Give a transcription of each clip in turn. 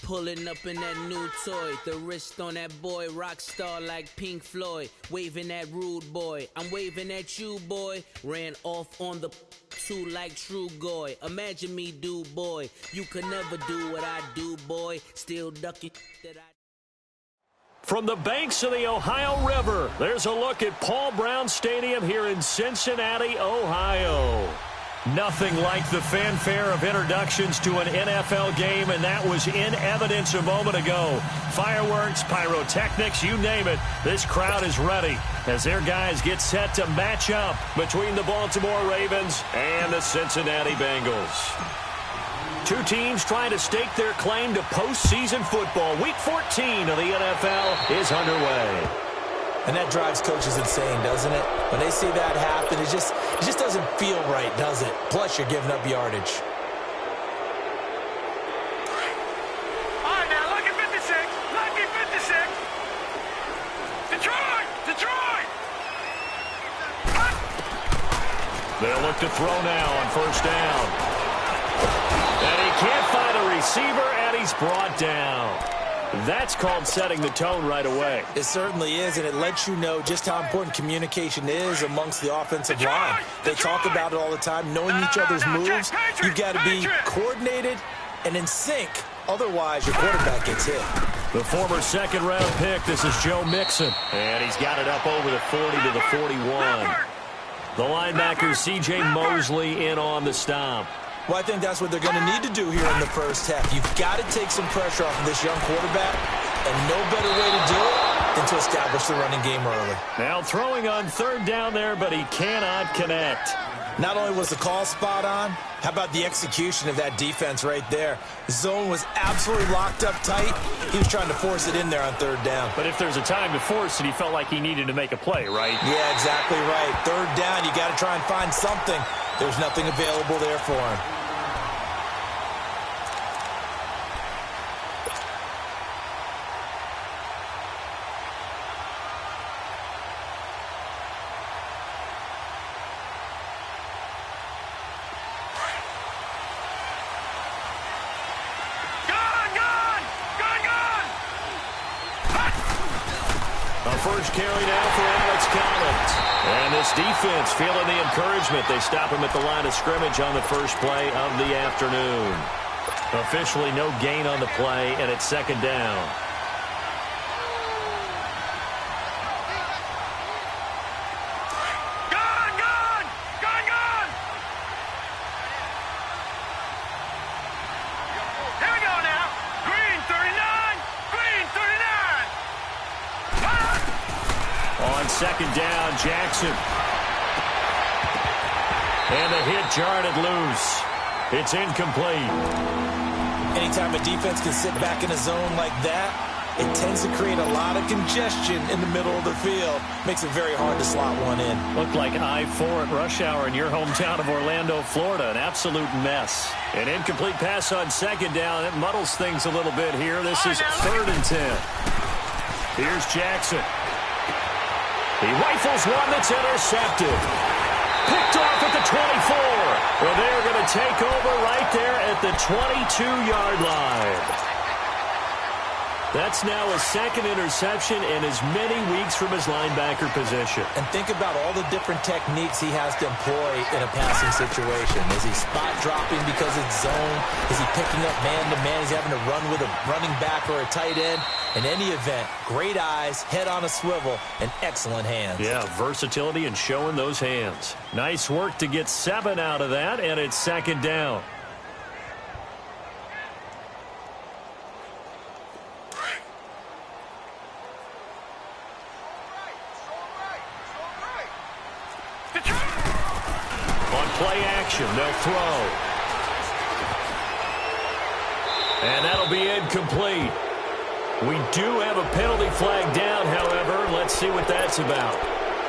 Pulling up in that new toy, the wrist on that boy, rock star like Pink Floyd, waving at rude boy, I'm waving at you boy, ran off on the two like true goy, imagine me do boy, you could never do what I do boy, still ducking that I. From the banks of the Ohio River, there's a look at Paul Brown Stadium here in Cincinnati, Ohio. Nothing like the fanfare of introductions to an NFL game, and that was in evidence a moment ago. Fireworks, pyrotechnics, you name it. This crowd is ready as their guys get set to match up between the Baltimore Ravens and the Cincinnati Bengals. Two teams trying to stake their claim to postseason football. Week 14 of the NFL is underway. And that drives coaches insane, doesn't it? When they see that happen, it just doesn't feel right, does it? Plus, you're giving up yardage. All right, now, lucky 56. Lucky 56. Detroit! Detroit! They'll look to throw now on first down. And he can't find a receiver, and he's brought down. That's called setting the tone right away. It certainly is, and it lets you know just how important communication is amongst the offensive line. They talk about it all the time, knowing each other's moves. You've got to be coordinated and in sync. Otherwise, your quarterback gets hit. The former second-round pick, this is Joe Mixon. And he's got it up over the 40 to the 41. The linebacker, C.J. Mosley, in on the stop. Well, I think that's what they're going to need to do here in the first half. You've got to take some pressure off of this young quarterback, and no better way to do it than to establish the running game early. Now throwing on third down there, but he cannot connect. Not only was the call spot on, how about the execution of that defense right there? The zone was absolutely locked up tight. He was trying to force it in there on third down. But if there's a time to force it, he felt like he needed to make a play, right? Yeah, exactly right. Third down, you got to try and find something. There's nothing available there for him. First carry now for Alex Collins. And this defense feeling the encouragement. They stop him at the line of scrimmage on the first play of the afternoon. Officially no gain on the play, and it's second down. Second down, Jackson. And the hit jarred it loose. It's incomplete. Anytime a defense can sit back in a zone like that, it tends to create a lot of congestion in the middle of the field. Makes it very hard to slot one in. Looked like I-4 at rush hour in your hometown of Orlando, Florida. An absolute mess. An incomplete pass on second down. It muddles things a little bit here. This is third and 10. Here's Jackson. He rifles one that's intercepted. Picked off at the 24. Well, they're going to take over right there at the 22-yard line. That's now a second interception in as many weeks from his linebacker position. And think about all the different techniques he has to employ in a passing situation. Is he spot dropping because it's zone? Is he picking up man-to-man? Is he having to run with a running back or a tight end? In any event, great eyes, head on a swivel, and excellent hands. Yeah, versatility and showing those hands. Nice work to get 7 out of that, and it's second down. Play action, they'll throw. And that'll be incomplete. We do have a penalty flag down, however. Let's see what that's about.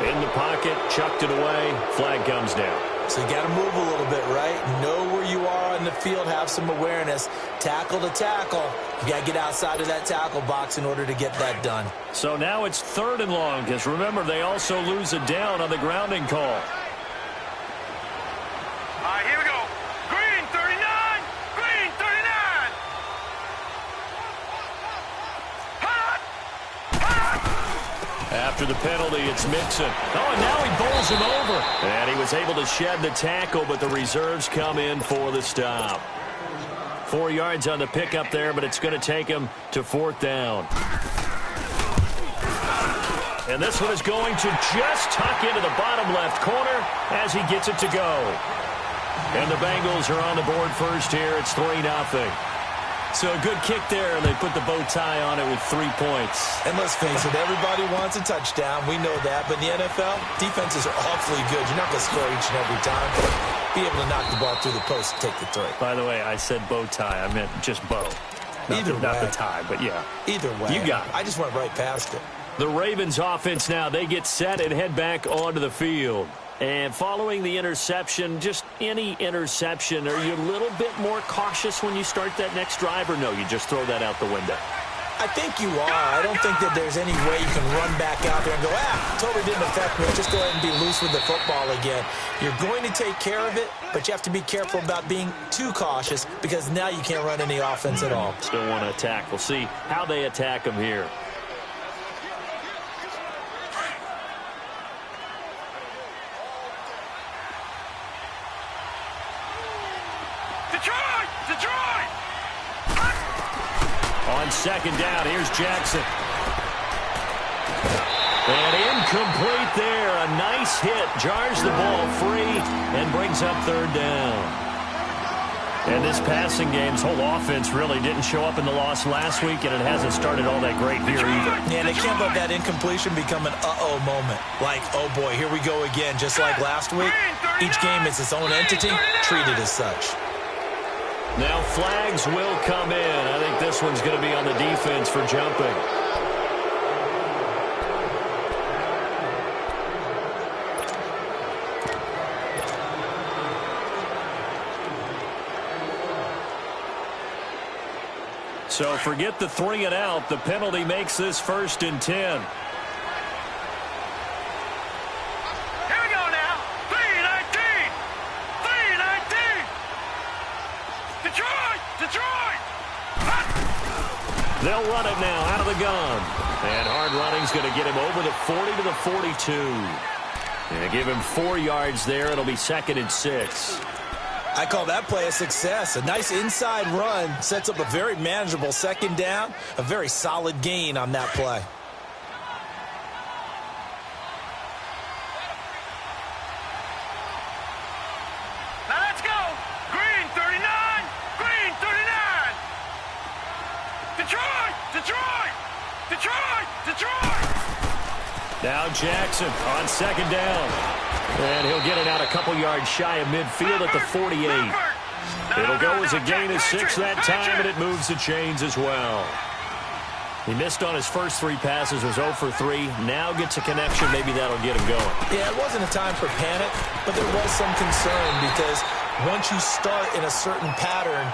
In the pocket, chucked it away, flag comes down. So you got to move a little bit, right? Know where you are on the field, have some awareness. Tackle to tackle. You got to get outside of that tackle box in order to get that done. So now it's third and long, because remember, they also lose a down on the grounding call. All right, here we go. Green 39. Green 39. After the penalty, it's Mixon. Oh, and now he bowls him over. And he was able to shed the tackle, but the reserves come in for the stop. 4 yards on the pickup there, but it's going to take him to 4th down. And this one is going to just tuck into the bottom left corner as he gets it to go. And the Bengals are on the board first here. It's 3-0. So a good kick there, and they put the bow tie on it with 3 points. And let's face it, everybody wants a touchdown. We know that. But in the NFL, defenses are awfully good. You're not going to score each and every time, but be able to knock the ball through the post and take the 3. By the way, I said bow tie. I meant just bow. Not the tie, but yeah. Either way. You got it. I just went right past it. The Ravens offense now, they get set and head back onto the field. And following the interception, just any interception, are you a little bit more cautious when you start that next drive, or no, you just throw that out the window? I think you are. I don't think that there's any way you can run back out there and go, totally didn't affect me. Just go ahead and be loose with the football again. You're going to take care of it, but you have to be careful about being too cautious because now you can't run any offense at all. Still want to attack. We'll see how they attack them here. On 2nd down, here's Jackson. And incomplete there. A nice hit. Jars the ball free and brings up 3rd down. And this passing game's whole offense really didn't show up in the loss last week, and it hasn't started all that great here either. Yeah, they can't let that incompletion become an uh-oh moment. Like, oh boy, here we go again, just like last week. Each game is its own entity, treated as such. Now flags will come in. I think this one's going to be on the defense for jumping. So forget the 3 and out. The penalty makes this 1st and 10. They'll run it now out of the gun. And hard running's going to get him over the 40 to the 42. And give him 4 yards there. It'll be 2nd and 6. I call that play a success. A nice inside run sets up a very manageable 2nd down. A very solid gain on that play. Now let's go. Green 39. Green 39. Detroit! Detroit! Detroit! Detroit! Now Jackson on 2nd down. And he'll get it out a couple yards shy of midfield at the 48. It'll go as a gain of 6 that time, and it moves the chains as well. He missed on his first 3 passes, was 0 for 3. Now gets a connection. Maybe that'll get him going. Yeah, it wasn't a time for panic, but there was some concern because once you start in a certain pattern,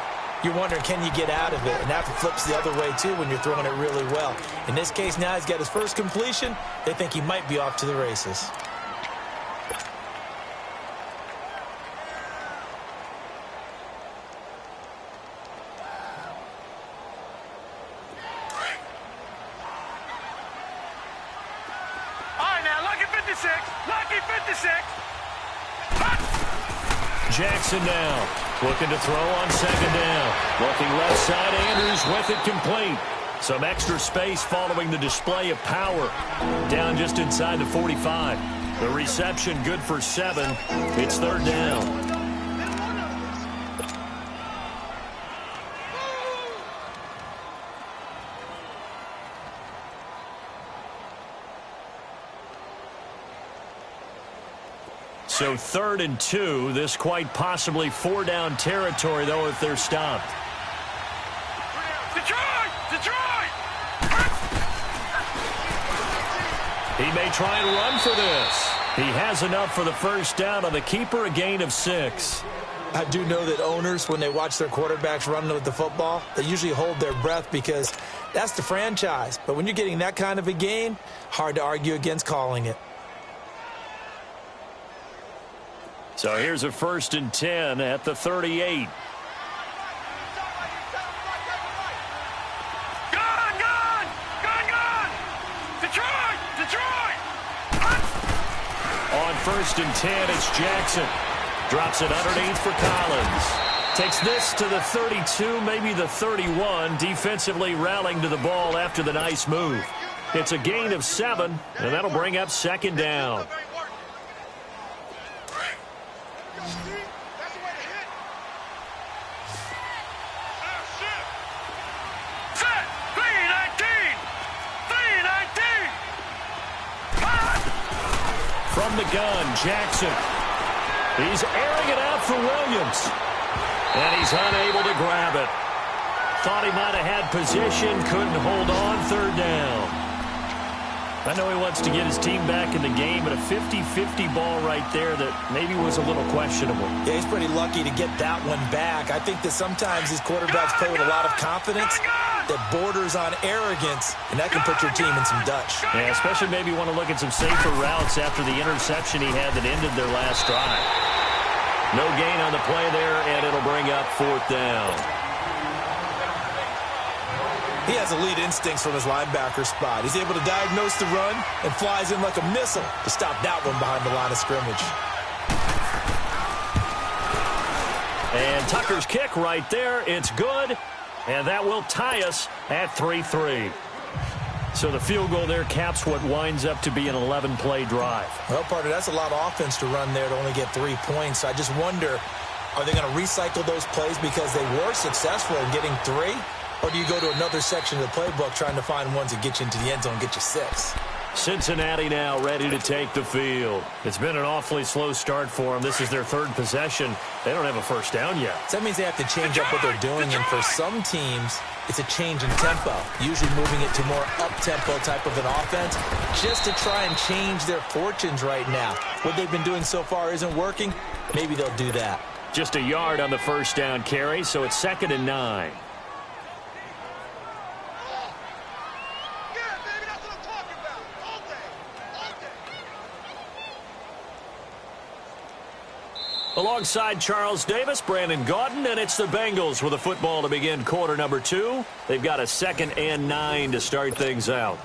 you're wondering, can you get out of it? And that flips the other way, too, when you're throwing it really well. In this case, now he's got his first completion. They think he might be off to the races. All right, now, lucky 56. Lucky 56. Jackson now looking to throw on 2nd down. Looking left side, Andrews with it complete. Some extra space following the display of power. Down just inside the 45. The reception good for 7. It's 3rd down. So 3rd and 2. This quite possibly 4-down territory, though, if they're stopped. Detroit! Detroit! He may try and run for this. He has enough for the 1st down on the keeper, a gain of 6. I do know that owners, when they watch their quarterbacks run with the football, they usually hold their breath because that's the franchise. But when you're getting that kind of a gain, hard to argue against calling it. So here's a 1st and 10 at the 38. Gone! Gone! Gone! Gone! Detroit! Detroit! 1st and 10. It's Jackson. Drops it underneath for Collins. Takes this to the 32, maybe the 31. Defensively rallying to the ball after the nice move. It's a gain of 7, and that'll bring up 2nd down. From the gun, Jackson. He's airing it out for Williams. And he's unable to grab it. Thought he might have had position, couldn't hold on, 3rd down. I know he wants to get his team back in the game, but a 50-50 ball right there that maybe was a little questionable. Yeah, he's pretty lucky to get that one back. I think that sometimes these quarterbacks play with a lot of confidence that borders on arrogance, and that can put your team in some Dutch. Yeah, especially maybe want to look at some safer routes after the interception he had that ended their last drive. No gain on the play there, and it'll bring up 4th down. He has elite instincts from his linebacker spot. He's able to diagnose the run and flies in like a missile to stop that one behind the line of scrimmage. And Tucker's kick right there. It's good, and that will tie us at 3-3. So the field goal there caps what winds up to be an 11-play drive. Well, partner, that's a lot of offense to run there to only get 3 points. So I just wonder, are they going to recycle those plays because they were successful in getting 3? Or do you go to another section of the playbook trying to find ones that get you into the end zone and get you 6? Cincinnati now ready to take the field. It's been an awfully slow start for them. This is their 3rd possession. They don't have a 1st down yet. So that means they have to change up what they're doing, and for some teams, it's a change in tempo, usually moving it to more up-tempo type of an offense just to try and change their fortunes right now. What they've been doing so far isn't working. Maybe they'll do that. Just a yard on the 1st down carry, so it's 2nd and 9. Alongside Charles Davis, Brandon Gaudin, and it's the Bengals with a football to begin quarter number 2. They've got a 2nd and 9 to start things out.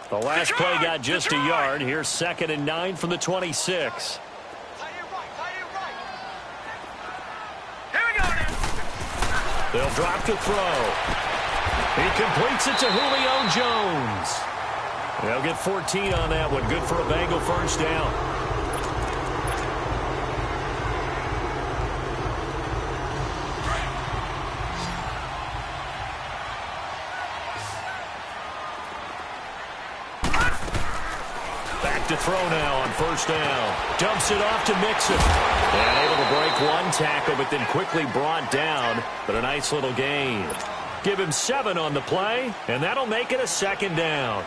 The last play got just a yard. Here's 2nd and 9 from the 26. They'll drop to throw. He completes it to Julio Jones. They'll get 14 on that one. Good for a Bengal 1st down. Back to throw now on 1st down. Dumps it off to Mixon. And able to break one tackle, but then quickly brought down. But a nice little gain. Give him 7 on the play, and that'll make it a 2nd down.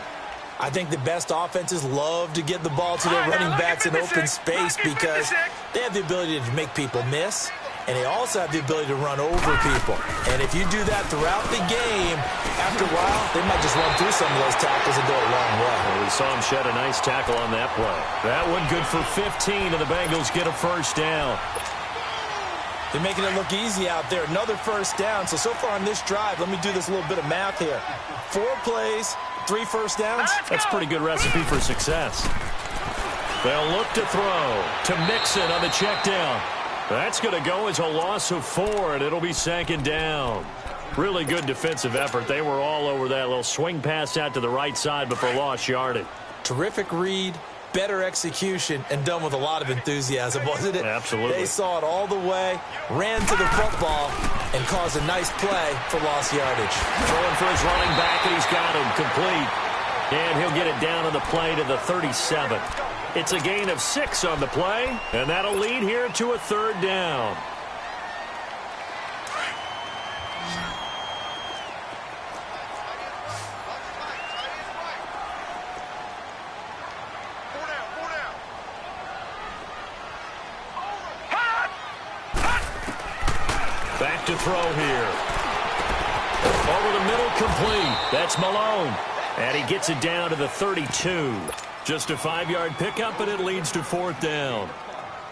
I think the best offenses love to get the ball to their running backs in open space because they have the ability to make people miss, and they also have the ability to run over people. And if you do that throughout the game, after a while, they might just run through some of those tackles and go a long way. Well, we saw him shed a nice tackle on that play. That one good for 15, and the Bengals get a 1st down. They're making it look easy out there. Another 1st down. So far on this drive, let me do this little bit of math here. 4 plays, 3 1st downs. That's a pretty good recipe for success. They'll look to throw to Mixon on the check down. That's going to go as a loss of 4, and it'll be 2nd down. Really good defensive effort. They were all over that little swing pass out to the right side before lost yardage. Terrific read, better execution, and done with a lot of enthusiasm, wasn't it? Absolutely. They saw it all the way, ran to the football, and caused a nice play for lost yardage. Throwing for his running back, and he's got him complete. And he'll get it down on the play to the 37. It's a gain of 6 on the play, and that'll lead here to a 3rd down. Back to throw here. Over the middle, complete. That's Malone. And he gets it down to the 32. Just a 5-yard pickup, and it leads to 4th down.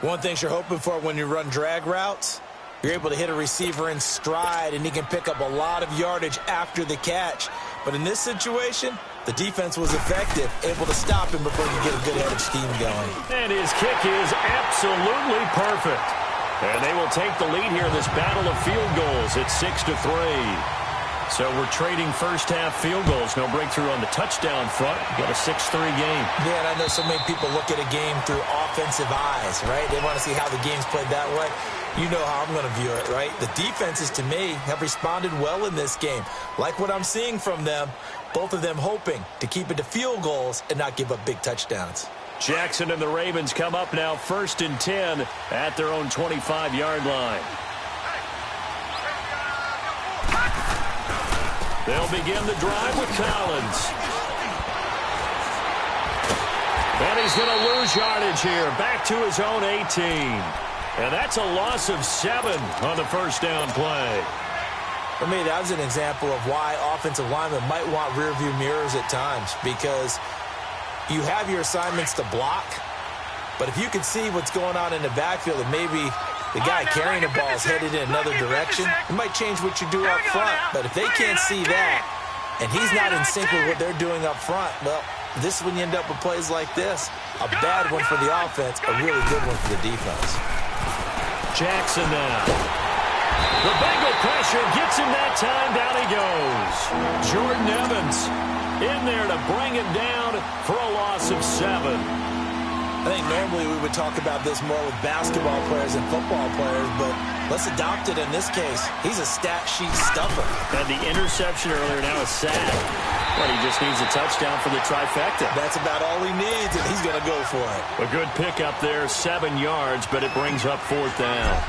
One thing you're hoping for when you run drag routes, you're able to hit a receiver in stride, and he can pick up a lot of yardage after the catch. But in this situation, the defense was effective, able to stop him before he could get a good head of steam going. And his kick is absolutely perfect. And they will take the lead here in this battle of field goals at 6-3. So we're trading first-half field goals. No breakthrough on the touchdown front. Got a 6-3 game. Yeah, and I know so many people look at a game through offensive eyes, right? They want to see how the game's played that way. You know how I'm going to view it, right? The defenses, to me, have responded well in this game. Like what I'm seeing from them, both of them hoping to keep it to field goals and not give up big touchdowns. Jackson and the Ravens come up now 1st and 10 at their own 25-yard line. They'll begin the drive with Collins. And he's going to lose yardage here. Back to his own 18. And that's a loss of 7 on the first down play. For me, that was an example of why offensive linemen might want rearview mirrors at times, because you have your assignments to block, but if you can see what's going on in the backfield and maybe the guy carrying the ball is headed in another direction, it might change what you do up front. But if they can't see that and he's not in sync with what they're doing up front, well, this is when you end up with plays like this. A bad one for the offense, a really good one for the defense. Jackson now. The Bengal pressure gets him that time. Down he goes. Jordan Evans in there to bring him down for a loss of 7. I think normally we would talk about this more with basketball players and football players, but let's adopt it in this case. He's a stat sheet stuffer. And the interception earlier, now a sack. But he just needs a touchdown for the trifecta. That's about all he needs, and he's going to go for it. A good pickup there, 7 yards, but it brings up 4th down.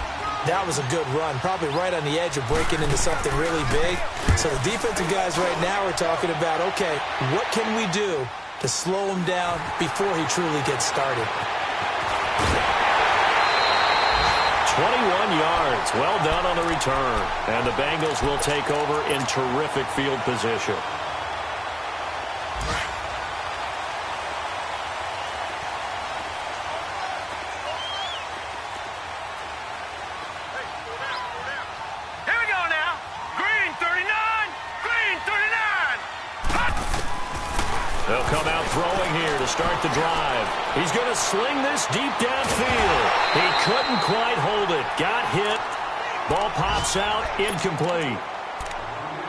That was a good run, probably right on the edge of breaking into something really big. So the defensive guys right now are talking about, okay, what can we do to slow him down before he truly gets started? 21 yards. Well done on the return. And the Bengals will take over in terrific field position. They'll come out throwing here to start the drive. He's going to sling this deep downfield. He couldn't quite hold it. Got hit. Ball pops out. Incomplete.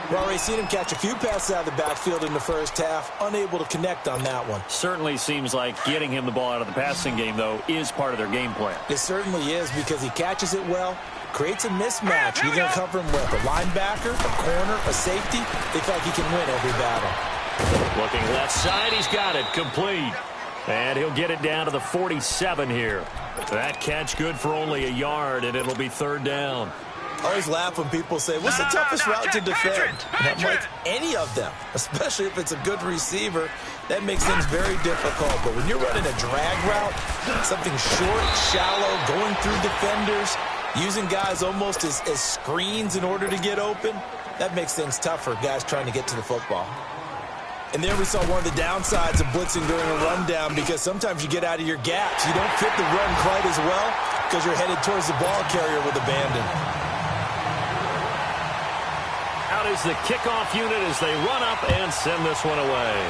We've already seen him catch a few passes out of the backfield in the first half. Unable to connect on that one. Certainly seems like getting him the ball out of the passing game, though, is part of their game plan. It certainly is, because he catches it well, creates a mismatch. You're going to cover him with a linebacker, a corner, a safety. They feel like he can win every battle. Looking left side, he's got it, complete. And he'll get it down to the 47 here. That catch good for only a yard, and it'll be 3rd down. I always laugh when people say, what's the toughest route to defend? And I'm like, any of them, especially if it's a good receiver. That makes things very difficult. But when you're running a drag route, something short, shallow, going through defenders, using guys almost as screens in order to get open, that makes things tough for guys trying to get to the football. And there we saw one of the downsides of blitzing during a rundown, because sometimes you get out of your gaps. You don't fit the run quite as well because you're headed towards the ball carrier with abandon. Out is the kickoff unit as they run up and send this one away.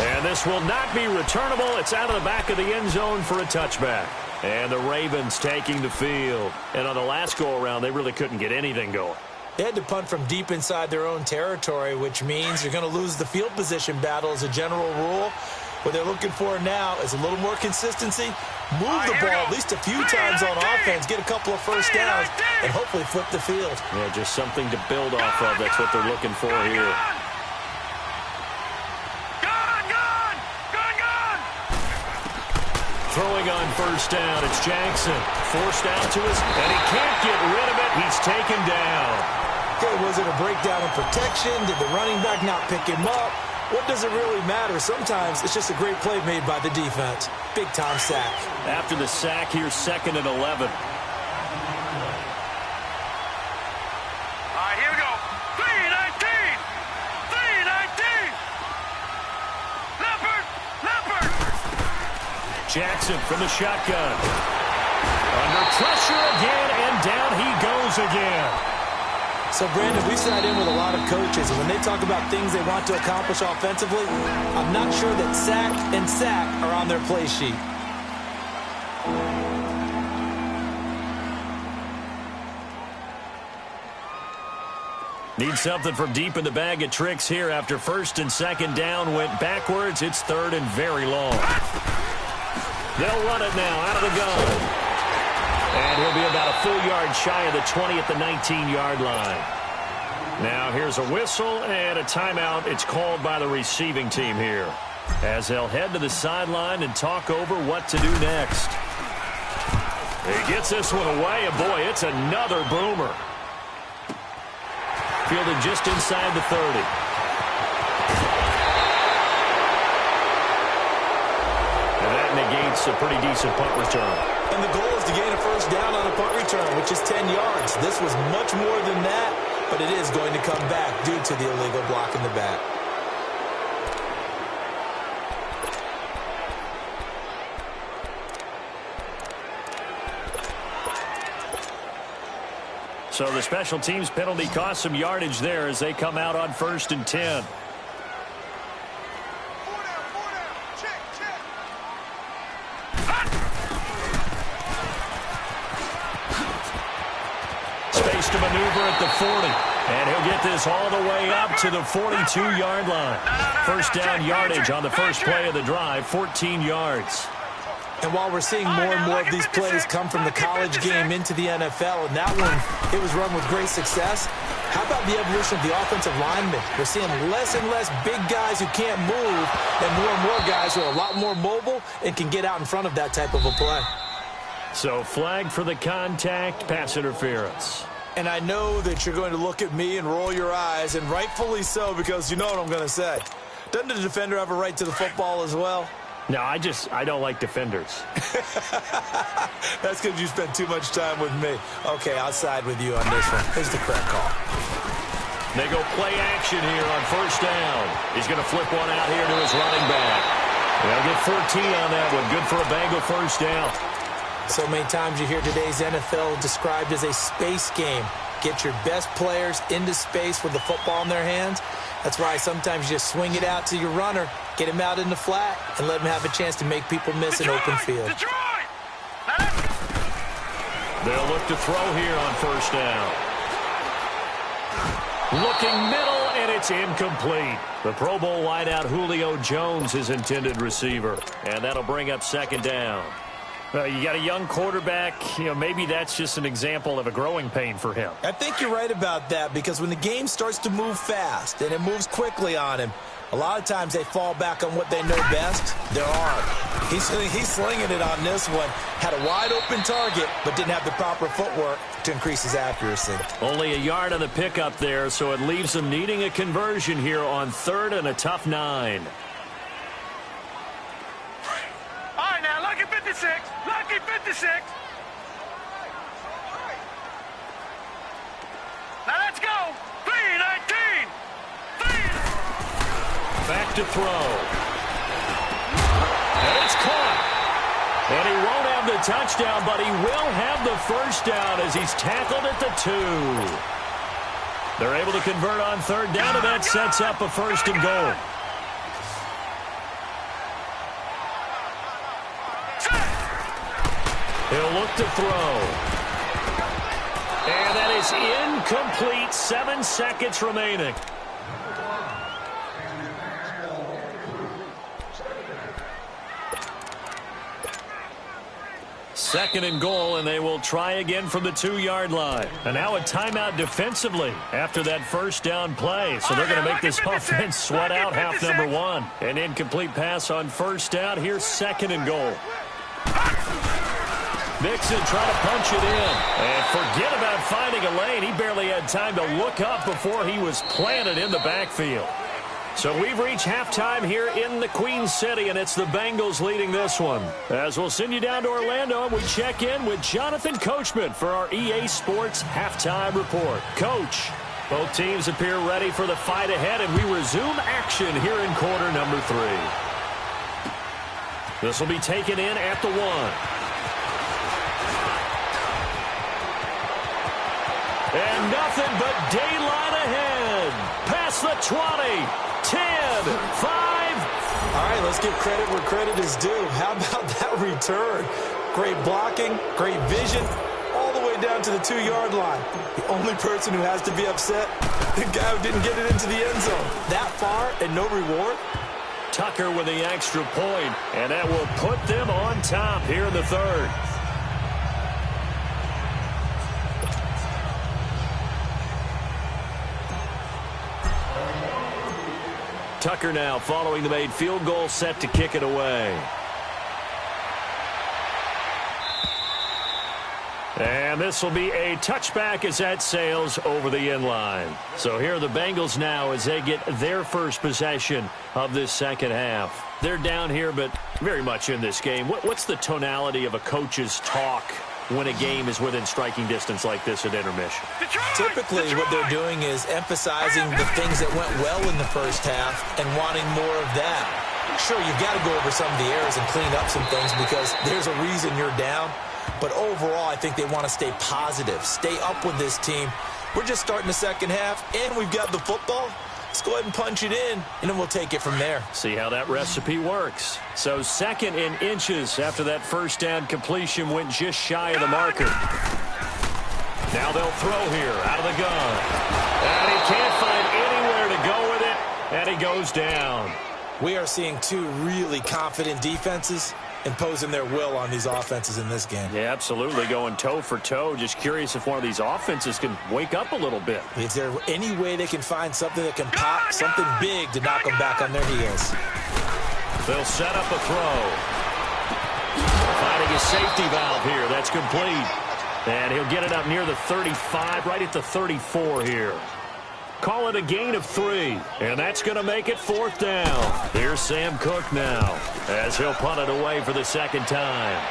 And this will not be returnable. It's out of the back of the end zone for a touchback. And the Ravens taking the field. And on the last go-around, they really couldn't get anything going. They had to punt from deep inside their own territory, which means you're going to lose the field position battle as a general rule. What they're looking for now is a little more consistency, move the ball at least a few times on offense, get a couple of first downs, and hopefully flip the field. Yeah, just something to build off of. That's what they're looking for here. Throwing on first down, it's Jackson. Forced out to us, and he can't get rid of it. He's taken down. Okay, was it a breakdown in protection? Did the running back not pick him up? What does it really matter? Sometimes it's just a great play made by the defense. Big-time sack. After the sack, here's 2nd and 11. Here we go. 3-19. 3-19. Leopard. Jackson from the shotgun. Under pressure again, and down he goes again. So, Brandon, we sat in with a lot of coaches, and when they talk about things they want to accomplish offensively, I'm not sure that sack and sack are on their play sheet. Need something from deep in the bag of tricks here after first and second down went backwards. It's third and very long. They'll run it now out of the gun. And he'll be about a full yard shy of the 20 at the 19-yard line. Now here's a whistle and a timeout. It's called by the receiving team here, as they'll head to the sideline and talk over what to do next. He gets this one away, and boy, it's another boomer. Fielded just inside the 30. And that negates a pretty decent punt return. And the goal is to gain a first down on a punt return, which is 10 yards. This was much more than that, but it is going to come back due to the illegal block in the back. So the special teams penalty cost some yardage there as they come out on 1st and 10. Space to maneuver at the 40. And he'll get this all the way up to the 42-yard line. First down yardage on the first play of the drive, 14 yards. And while we're seeing more and more of these plays come from the college game into the NFL, and that one, it was run with great success, how about the evolution of the offensive linemen? We're seeing less and less big guys who can't move and more guys who are a lot more mobile and can get out in front of that type of a play. So flag for the contact, pass interference. And I know that you're going to look at me and roll your eyes, and rightfully so, because you know what I'm going to say. Doesn't the defender have a right to the football as well? No, I don't like defenders. That's because you spend too much time with me. Okay, I'll side with you on this one. Here's the correct call. They go play action here on first down. He's going to flip one out here to his running back. They'll get 14 on that one. Good for a Bengal first down. So many times you hear today's NFL described as a space game. Get your best players into space with the football in their hands. That's why sometimes you just swing it out to your runner, get him out in the flat, and let him have a chance to make people miss an open field. They'll look to throw here on first down. Looking middle, and it's incomplete. The Pro Bowl wideout Julio Jones, his intended receiver. And that'll bring up second down. You got a young quarterback, maybe that's just an example of a growing pain for him. I think you're right about that, because when the game starts to move fast and it moves quickly on him, a lot of times they fall back on what they know best, their arm. He's slinging it on this one. Had a wide open target, but didn't have the proper footwork to increase his accuracy. Only a yard on the pickup there, so it leaves them needing a conversion here on 3rd and a tough 9. Lucky 56! Lucky 56! Now let's go! 3-19! Back to throw. And it's caught. And he won't have the touchdown, but he will have the first down as he's tackled at the 2. They're able to convert on 3rd down, and that sets up a 1st and goal. He'll look to throw. And that is incomplete. 7 seconds remaining. Second and goal, and they will try again from the 2-yard line. And now a timeout defensively after that first down play. So they're going to make this offense sweat out half number 1. An incomplete pass on first down. Here's second and goal. Mixon trying to punch it in. And forget about finding a lane. He barely had time to look up before he was planted in the backfield. So we've reached halftime here in the Queen City, and it's the Bengals leading this one. As we'll send you down to Orlando, and we check in with Jonathan Coachman for our EA Sports Halftime Report. Coach, both teams appear ready for the fight ahead, and we resume action here in quarter number 3. This will be taken in at the 1. And nothing but daylight ahead. Past the 20, 10, 5. All right, let's give credit where credit is due. How about that return? Great blocking, great vision, all the way down to the 2-yard line. The only person who has to be upset, the guy who didn't get it into the end zone. That far and no reward? Tucker with the extra point, and that will put them on top here in the third. Tucker now following the made field goal, set to kick it away. And this will be a touchback as that sails over the end line. So here are the Bengals now as they get their first possession of this second half. They're down here, but very much in this game. What's the tonality of a coach's talk when a game is within striking distance like this at intermission? Typically, what they're doing is emphasizing the things that went well in the first half and wanting more of that. Sure, you've got to go over some of the errors and clean up some things because there's a reason you're down. But overall, I think they want to stay positive, stay up with this team. We're just starting the second half, and we've got the football. Let's go ahead and punch it in, and then we'll take it from there. See how that recipe works. So 2nd and inches after that first down completion went just shy of the marker. Now they'll throw here out of the gun. And he can't find anywhere to go with it, and he goes down. We are seeing two really confident defenses imposing their will on these offenses in this game. Yeah, absolutely, going toe for toe. Just curious if one of these offenses can wake up a little bit. Is there any way they can find something that can pop, something big to knock them back on their heels? They'll set up a throw. Finding a safety valve here. That's complete. And he'll get it up near the 35, right at the 34 here. Call it a gain of 3, and that's going to make it 4th down. Here's Sam Cook now as he'll punt it away for the second time.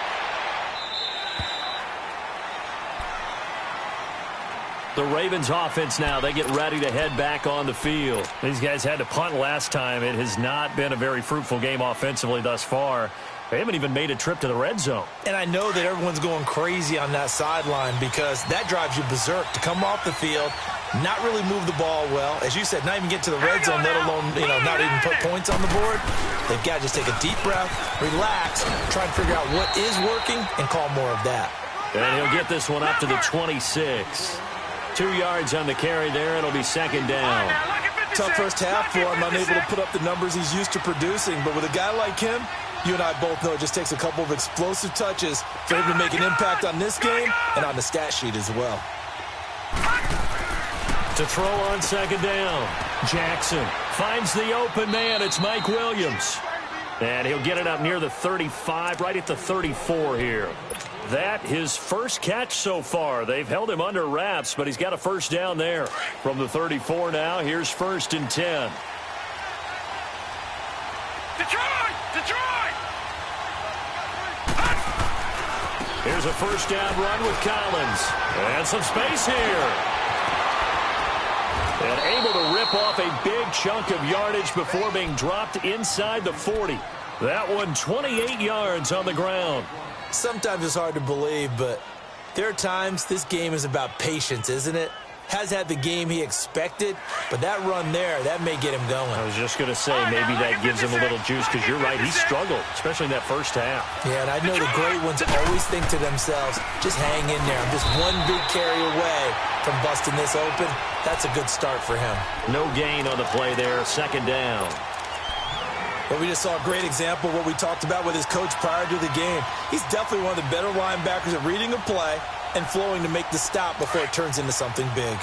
The Ravens offense now, they get ready to head back on the field. These guys had to punt last time. It has not been a very fruitful game offensively thus far. They haven't even made a trip to the red zone. And I know that everyone's going crazy on that sideline because that drives you berserk to come off the field, not really move the ball well. As you said, not even get to the red zone, let alone, not even put points on the board. They've got to just take a deep breath, relax, try and figure out what is working, and call more of that. And he'll get this one up to the 26. 2 yards on the carry there. It'll be second down. Tough first half for him, unable to put up the numbers he's used to producing. But with a guy like him, you and I both know it just takes a couple of explosive touches for him to make an impact on this game and on the stat sheet as well. To throw on second down, Jackson finds the open man. It's Mike Williams. And he'll get it up near the 35, right at the 34 here. That his first catch so far. They've held him under wraps, but he's got a first down there. From the 34 now, here's 1st and 10. Detroit! Detroit! Here's a first down run with Collins. And some space here. And able to rip off a big chunk of yardage before being dropped inside the 40. That one 28 yards on the ground. Sometimes it's hard to believe, but there are times this game is about patience, isn't it? Has had the game he expected, but that run there, that may get him going. I was just going to say, maybe that gives him a little juice, because you're right, he struggled, especially in that first half. Yeah, and I know the great ones always think to themselves, just hang in there. I'm just one big carry away from busting this open. That's a good start for him. No gain on the play there, second down. But we just saw a great example of what we talked about with his coach prior to the game. He's definitely one of the better linebackers at reading a play and flowing to make the stop before it turns into something big.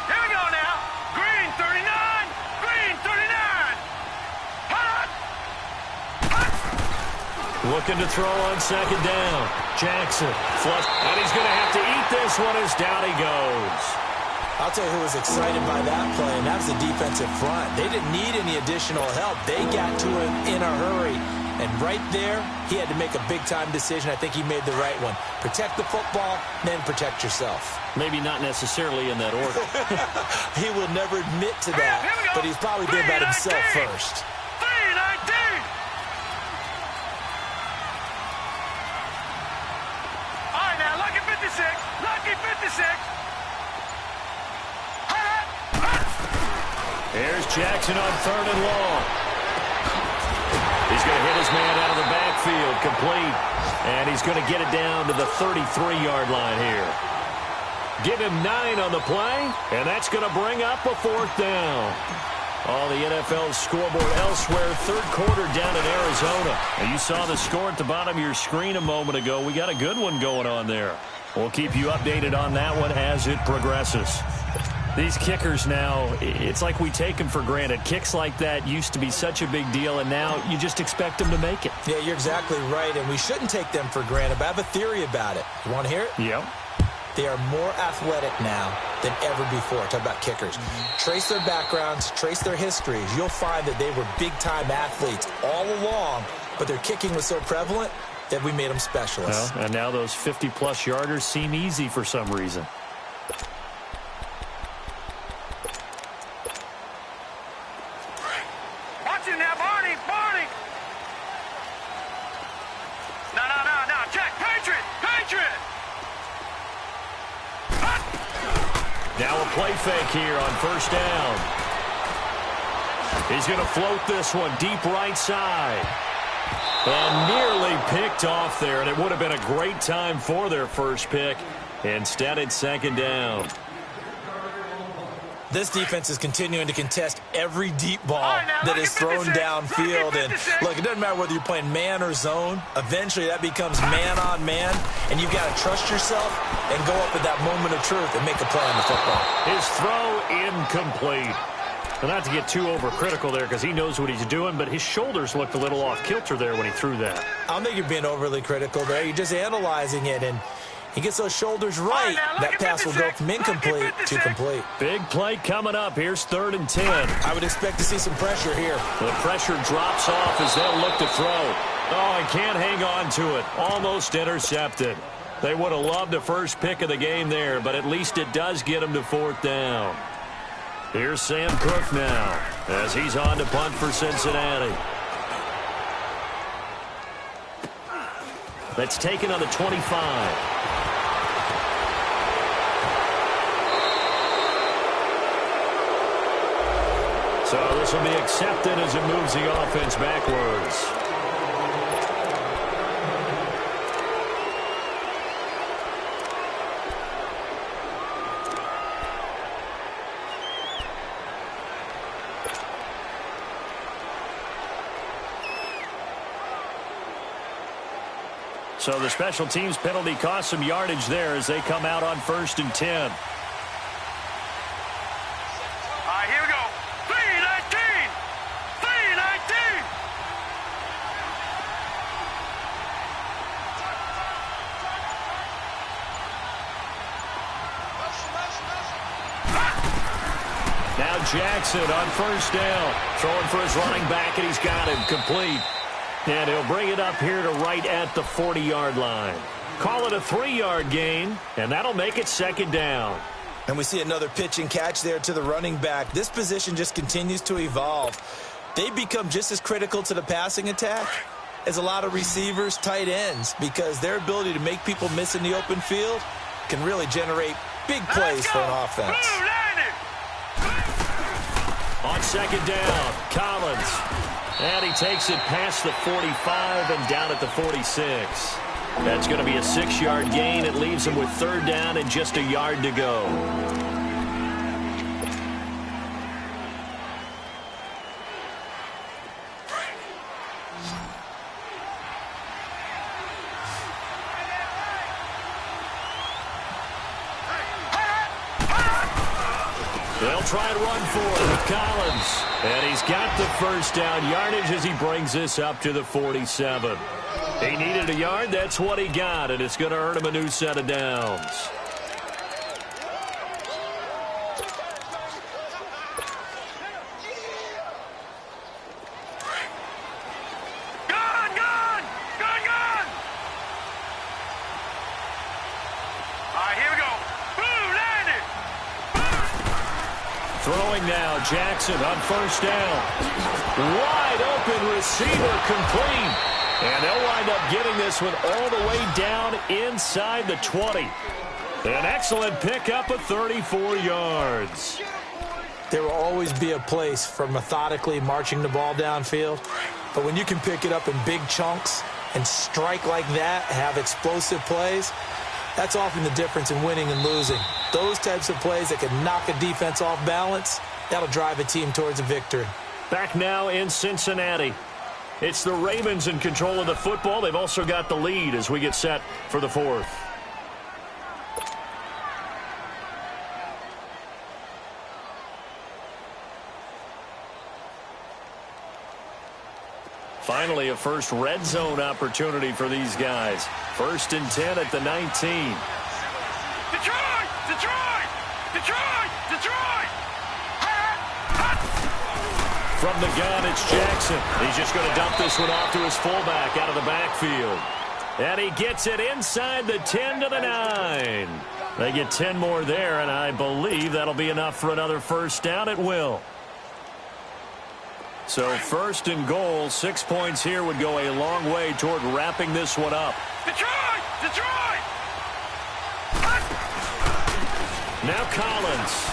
Here we go now. Green 39. Green 39. Hot. Hot. Looking to throw on second down. Jackson flush. And he's going to have to eat this one as down he goes. I'll tell you who was excited by that play, and that was the defensive front. They didn't need any additional help. They got to him in a hurry. And right there, he had to make a big-time decision. I think he made the right one. Protect the football, then protect yourself. Maybe not necessarily in that order. He will never admit to that, but he's probably thinking about himself first. 319. Jackson on 3rd and long. He's going to hit his man out of the backfield, complete. And he's going to get it down to the 33-yard line here. Give him 9 on the play, and that's going to bring up a 4th down. All the NFL scoreboard elsewhere, 3rd quarter down in Arizona. And you saw the score at the bottom of your screen a moment ago. We got a good one going on there. We'll keep you updated on that one as it progresses. These kickers now, it's like we take them for granted. Kicks like that used to be such a big deal, and now you just expect them to make it. Yeah, you're exactly right, and we shouldn't take them for granted, but I have a theory about it. You want to hear it? Yep. They are more athletic now than ever before. Talk about kickers. Trace their backgrounds, trace their histories. You'll find that they were big-time athletes all along, but their kicking was so prevalent that we made them specialists. Well, and now those 50-plus yarders seem easy for some reason. Watch him now, Barney! Barney! No. Check! Patriot! Now a play fake here on 1st down. He's going to float this one deep right side. And nearly picked off there, and it would have been a great time for their first pick. Instead, it's 2nd down. This defense is continuing to contest every deep ball that is thrown downfield. And look, it doesn't matter whether you're playing man or zone. Eventually, that becomes man on man, and you've got to trust yourself and go up at that moment of truth and make a play on the football. His throw incomplete. Well, not to get too overcritical there because he knows what he's doing, but his shoulders looked a little off kilter there when he threw that. I don't think you're being overly critical there. You're just analyzing it, and he gets those shoulders right. That pass will go from incomplete to complete. Big play coming up. Here's 3rd and 10. I would expect to see some pressure here. The pressure drops off as they'll look to throw. Oh, he can't hang on to it. Almost intercepted. They would have loved the first pick of the game there, but at least it does get them to 4th down. Here's Sam Cook now as he's on to punt for Cincinnati. That's taken on the 25. So this will be accepted as it moves the offense backwards. So the special teams penalty cost some yardage there as they come out on 1st and 10. All right, here we go. 3-19! 3-19! Now Jackson on 1st down. Throwing for his running back, and he's got him complete. And he'll bring it up here to right at the 40-yard line. Call it a 3-yard gain, and that'll make it 2nd down. And we see another pitch and catch there to the running back. This position just continues to evolve. They've become just as critical to the passing attack as a lot of receivers, tight ends, because their ability to make people miss in the open field can really generate big plays for an offense. On 2nd down, Collins. And he takes it past the 45 and down at the 46. That's going to be a 6-yard gain. It leaves him with 3rd down and just a yard to go. They'll try and run for it with Collins. And he's got the 1st down yardage as he brings this up to the 47. He needed a yard. That's what he got, and it's going to earn him a new set of downs. Throwing now, Jackson on 1st down. Wide open receiver complete. And they'll wind up getting this one all the way down inside the 20. An excellent pickup of 34 yards. There will always be a place for methodically marching the ball downfield. But when you can pick it up in big chunks and strike like that, have explosive plays, that's often the difference in winning and losing. Those types of plays that can knock a defense off balance, that'll drive a team towards a victory. Back now in Cincinnati. It's the Ravens in control of the football. They've also got the lead as we get set for the fourth. Finally, a first red zone opportunity for these guys. 1st and 10 at the 19. Detroit! Detroit! Detroit! Detroit! From the gun, it's Jackson. He's just going to dump this one off to his fullback out of the backfield. And he gets it inside the 10 to the 9. They get 10 more there, and I believe that'll be enough for another first down. It will. So 1st and goal, 6 points here would go a long way toward wrapping this one up. Detroit! Detroit! Now Collins.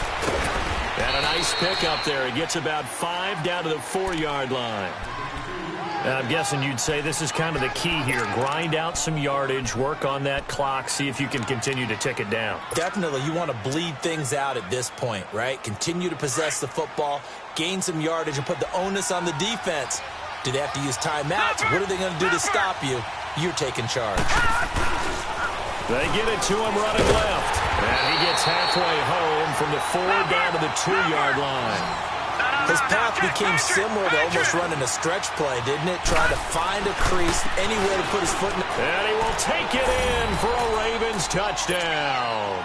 And a nice pick up there. He gets about 5 down to the 4-yard line. I'm guessing you'd say this is kind of the key here. Grind out some yardage, work on that clock, see if you can continue to tick it down. Definitely, you want to bleed things out at this point, right? Continue to possess the football, gain some yardage, and put the onus on the defense. Do they have to use timeouts? What are they going to do to stop you? You're taking charge. They get it to him running left. And he gets halfway home from the 4 down to the 2-yard line. His path became similar to almost running a stretch play, didn't it? Trying to find a crease, anywhere to put his foot in. And he will take it in for a Ravens touchdown.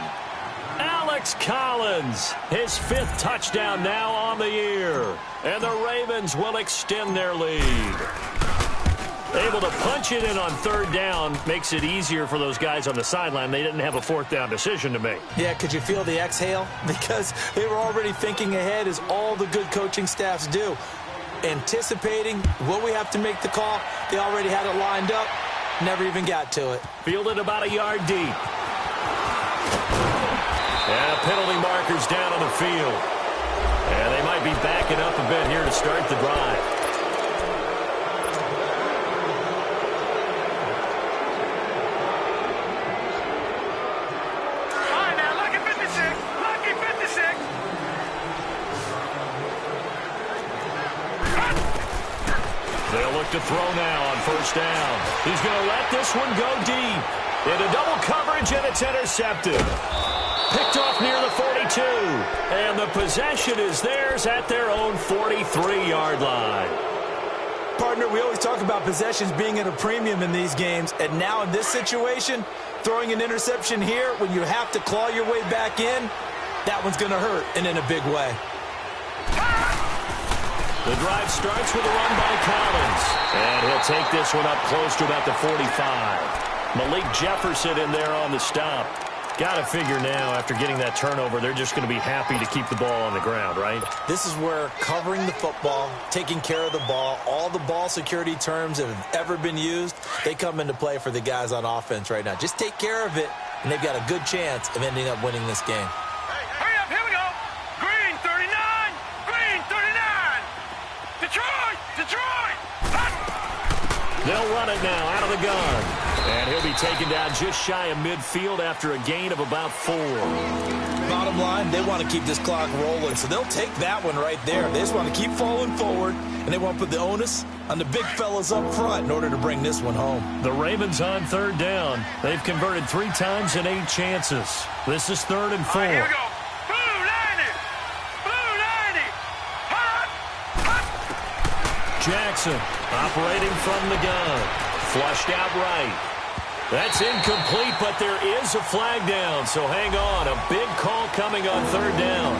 Alex Collins, his 5th touchdown now on the year. And the Ravens will extend their lead. Able to punch it in on 3rd down makes it easier for those guys on the sideline. They didn't have a 4th down decision to make. Yeah, could you feel the exhale? Because they were already thinking ahead, as all the good coaching staffs do. Anticipating, will we have to make the call? They already had it lined up. Never even got to it. Fielded about a yard deep. And penalty markers down on the field. And they might be backing up a bit here to start the drive. To throw now on 1st down. He's going to let this one go deep. Into double coverage, and it's intercepted. Picked off near the 42. And the possession is theirs at their own 43-yard line. Partner, we always talk about possessions being at a premium in these games. And now in this situation, throwing an interception here when you have to claw your way back in, that one's going to hurt, and in a big way. The drive starts with a run by Collins. And he'll take this one up close to about the 45. Malik Jefferson in there on the stop. Got to figure now, after getting that turnover, they're just going to be happy to keep the ball on the ground, right? This is where covering the football, taking care of the ball, all the ball security terms that have ever been used, they come into play for the guys on offense right now. Just take care of it, and they've got a good chance of ending up winning this game. Hurry up, here we go. Green 39, green 39. Detroit, Detroit. They'll run it now out of the gun. And he'll be taken down just shy of midfield after a gain of about 4. Bottom line, they want to keep this clock rolling, so they'll take that one right there. They just want to keep falling forward, and they want to put the onus on the big fellas up front in order to bring this one home. The Ravens on 3rd down. They've converted 3 times in 8 chances. This is 3rd and 4. All right, here we go. Blue 90. Blue 90. Hot, hot. Jackson operating from the gun. Flushed out right. That's incomplete, but there is a flag down, so hang on. A big call coming on 3rd down.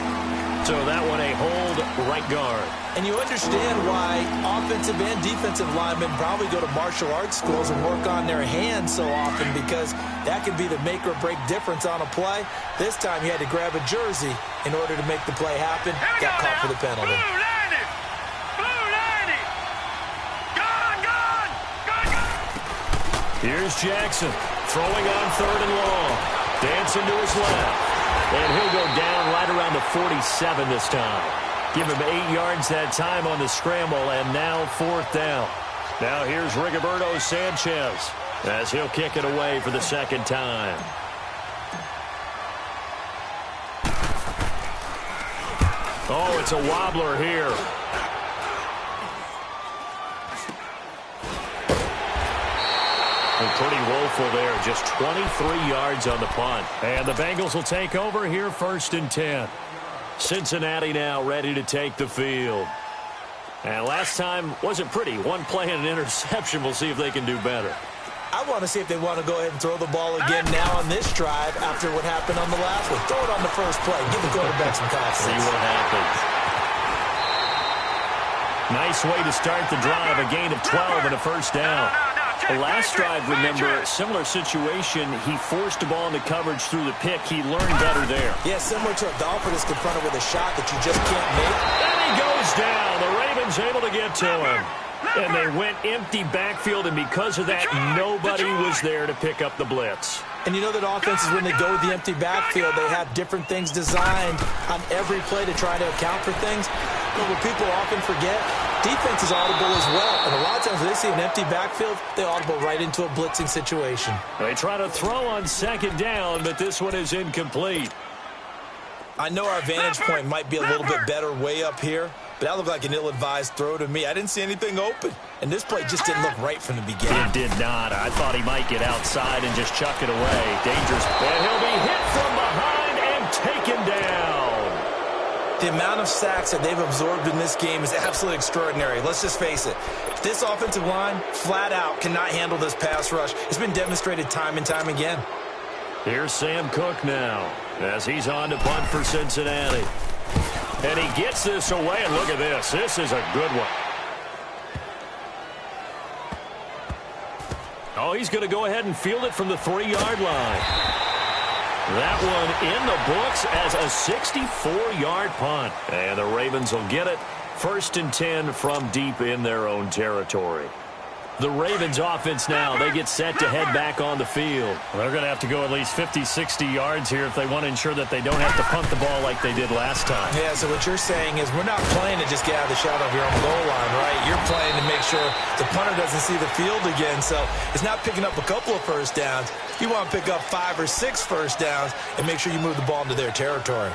So that one a hold right guard. And you understand why offensive and defensive linemen probably go to martial arts schools and work on their hands so often, because that can be the make or break difference on a play. This time he had to grab a jersey in order to make the play happen. Got caught for the penalty. Blue 90. Blue 90. Gone, gone, gone, gone. Here's Jackson throwing on 3rd and long. Dancing to his left. And he'll go down right around the 47 this time. Give him 8 yards that time on the scramble, and now 4th down. Now here's Rigoberto Sanchez as he'll kick it away for the 2nd time. Oh, it's a wobbler here. And pretty woeful there. Just 23 yards on the punt. And the Bengals will take over here 1st and 10. Cincinnati now ready to take the field. And last time wasn't pretty. One play and an interception. We'll see if they can do better. I want to see if they want to go ahead and throw the ball again now on this drive after what happened on the last one. Throw it on the first play. Give the quarterback some confidence. See what happens. Nice way to start the drive. A gain of 12 and a 1st down. The last drive, remember, similar situation. He forced the ball into coverage through the pick. He learned better there. Yeah, similar to a Dolphin is confronted with a shot that you just can't make. And he goes down. The Ravens able to get to him. And they went empty backfield, and because of that, nobody was there to pick up the blitz. And you know that offenses, when they go with the empty backfield, they have different things designed on every play to try to account for things. But what people often forget, defense is audible as well. And a lot of times when they see an empty backfield, they audible right into a blitzing situation. They try to throw on 2nd down, but this one is incomplete. I know our vantage point might be a little bit better way up here, but that looked like an ill-advised throw to me. I didn't see anything open, and this play just didn't look right from the beginning. It did not. I thought he might get outside and just chuck it away. Dangerous. And he'll be hit from behind and taken down. The amount of sacks that they've absorbed in this game is absolutely extraordinary. Let's just face it. This offensive line, flat out, cannot handle this pass rush. It's been demonstrated time and time again. Here's Sam Cook now as he's on to punt for Cincinnati. And he gets this away, and look at this. This is a good one. Oh, he's going to go ahead and field it from the 3-yard line. That one in the books as a 64-yard punt. And the Ravens will get it. 1st and 10 from deep in their own territory. The Ravens offense now, they get set to head back on the field. Well, they're going to have to go at least 50, 60 yards here if they want to ensure that they don't have to punt the ball like they did last time. Yeah, so what you're saying is we're not playing to just get out of the shadow of your own goal line, right? You're playing to make sure the punter doesn't see the field again. So it's not picking up a couple of 1st downs. You want to pick up 5 or 6 1st downs and make sure you move the ball into their territory.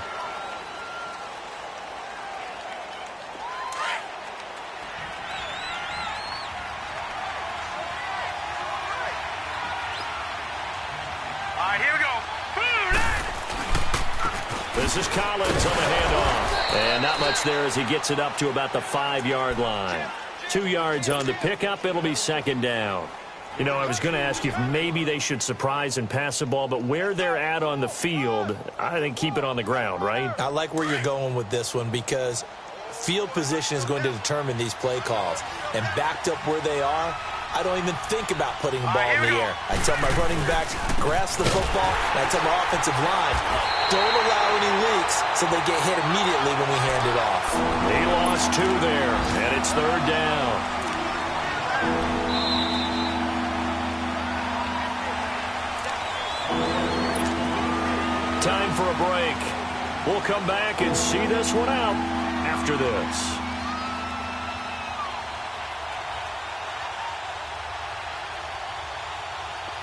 This is Collins on the handoff. And not much there as he gets it up to about the 5-yard line. 2 yards on the pickup. It'll be 2nd down. You know, I was going to ask you if maybe they should surprise and pass the ball, but where they're at on the field, I think keep it on the ground, right? I like where you're going with this one because field position is going to determine these play calls. And backed up where they are, I don't even think about putting the ball in the air. I tell my running backs, grasp the football, and I tell my offensive line, don't allow any leaks so they get hit immediately when we hand it off. He lost 2 there, and it's 3rd down. Time for a break. We'll come back and see this one out after this.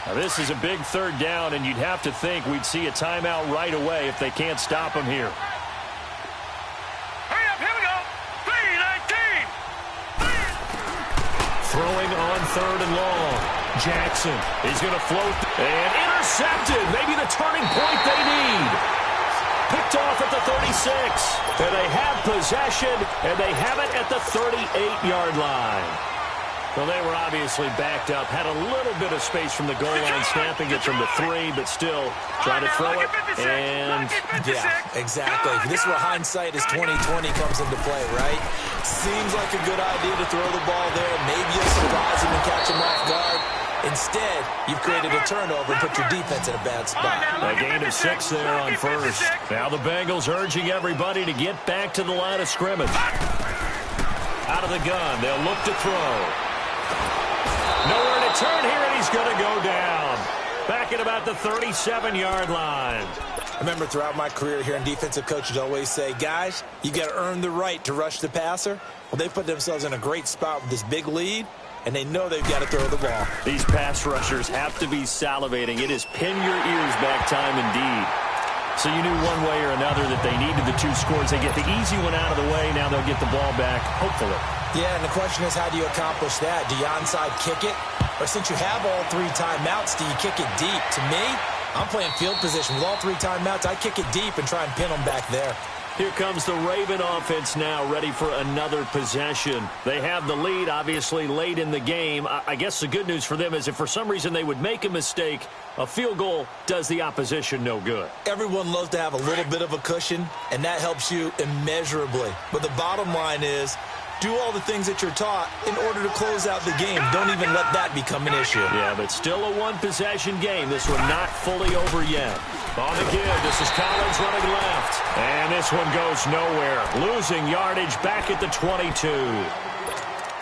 Now, this is a big 3rd down, and you'd have to think we'd see a timeout right away if they can't stop him here. Hurry up, here we go. 3-19. Throwing on 3rd and long. Jackson, he's going to float and intercepted. Maybe the turning point they need. Picked off at the 36. And they have possession, and they have it at the 38-yard line. Well, they were obviously backed up, had a little bit of space from the goal line, snapping it from the 3, but still trying to throw it. And yeah, exactly. This is where hindsight is 20/20 comes into play, right? Seems like a good idea to throw the ball there. Maybe you'll surprise him and catch him off guard. Instead, you've created a turnover and put your defense in a bad spot. A gain of 6 there on 1st. Now the Bengals urging everybody to get back to the line of scrimmage. Out of the gun, they'll look to throw. Nowhere to turn here, and he's going to go down. Back at about the 37-yard line. I remember throughout my career hearing defensive coaches always say, guys, you got to earn the right to rush the passer. Well, they put themselves in a great spot with this big lead, and they know they've got to throw the ball. These pass rushers have to be salivating. It is pin your ears back time indeed. So you knew one way or another that they needed the 2 scores. They get the easy one out of the way. Now they'll get the ball back, hopefully. Yeah, and the question is, how do you accomplish that? Do you onside kick it? Or since you have all 3 timeouts, do you kick it deep? To me, I'm playing field position. With all 3 timeouts, I kick it deep and try and pin them back there. Here comes the Raven offense now, ready for another possession. They have the lead, obviously, late in the game. I guess the good news for them is if for some reason they would make a mistake, a field goal does the opposition no good. Everyone loves to have a little bit of a cushion, and that helps you immeasurably. But the bottom line is, do all the things that you're taught in order to close out the game. Don't even let that become an issue. Yeah, but still a one-possession game. This one not fully over yet. On the give, this is Collins running left. And this one goes nowhere. Losing yardage back at the 22.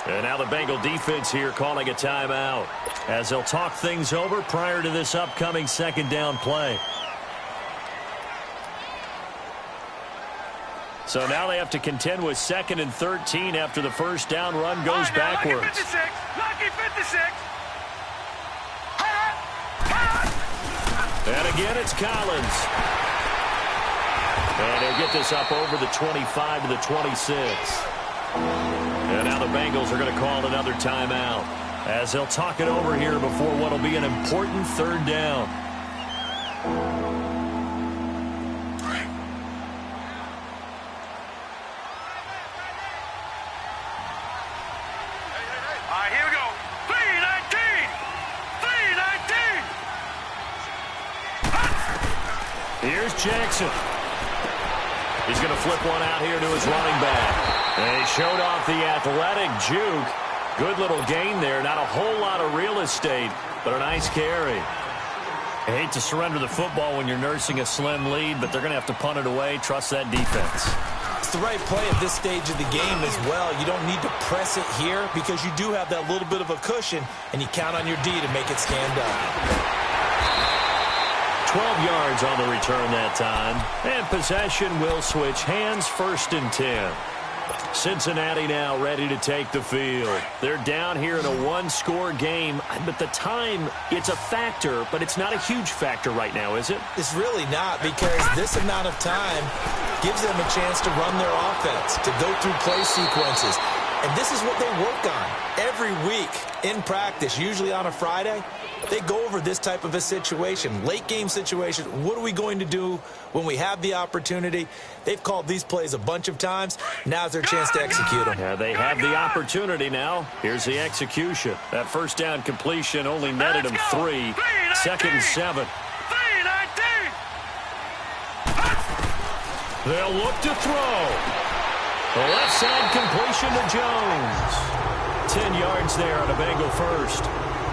And now the Bengal defense here calling a timeout as they'll talk things over prior to this upcoming second down play. So now they have to contend with 2nd and 13 after the first down run goes backwards. Lucky 56. Lucky 56. And again, it's Collins. And he'll get this up over the 25 to the 26. And now the Bengals are going to call another timeout as they'll talk it over here before what will be an important 3rd down. Here's Jackson. He's going to flip one out here to his running back. And he showed off the athletic juke. Good little gain there. Not a whole lot of real estate, but a nice carry. I hate to surrender the football when you're nursing a slim lead, but they're going to have to punt it away. Trust that defense. It's the right play at this stage of the game as well. You don't need to press it here because you do have that little bit of a cushion, and you count on your D to make it stand up. 12 yards on the return that time. And possession will switch hands, 1st and 10. Cincinnati now ready to take the field. They're down here in a 1-score game. But the time, it's a factor, but it's not a huge factor right now, is it? It's really not, because this amount of time gives them a chance to run their offense, to go through play sequences. And this is what they work on every week in practice, usually on a Friday. They go over this type of a situation, late game situation. What are we going to do when we have the opportunity? They've called these plays a bunch of times. Now's their chance to execute them. Yeah, they have the opportunity now. Here's the execution. That first down completion only netted them 3. 2nd and 7. They'll look to throw. The left side completion to Jones. 10 yards there on a Bengal first.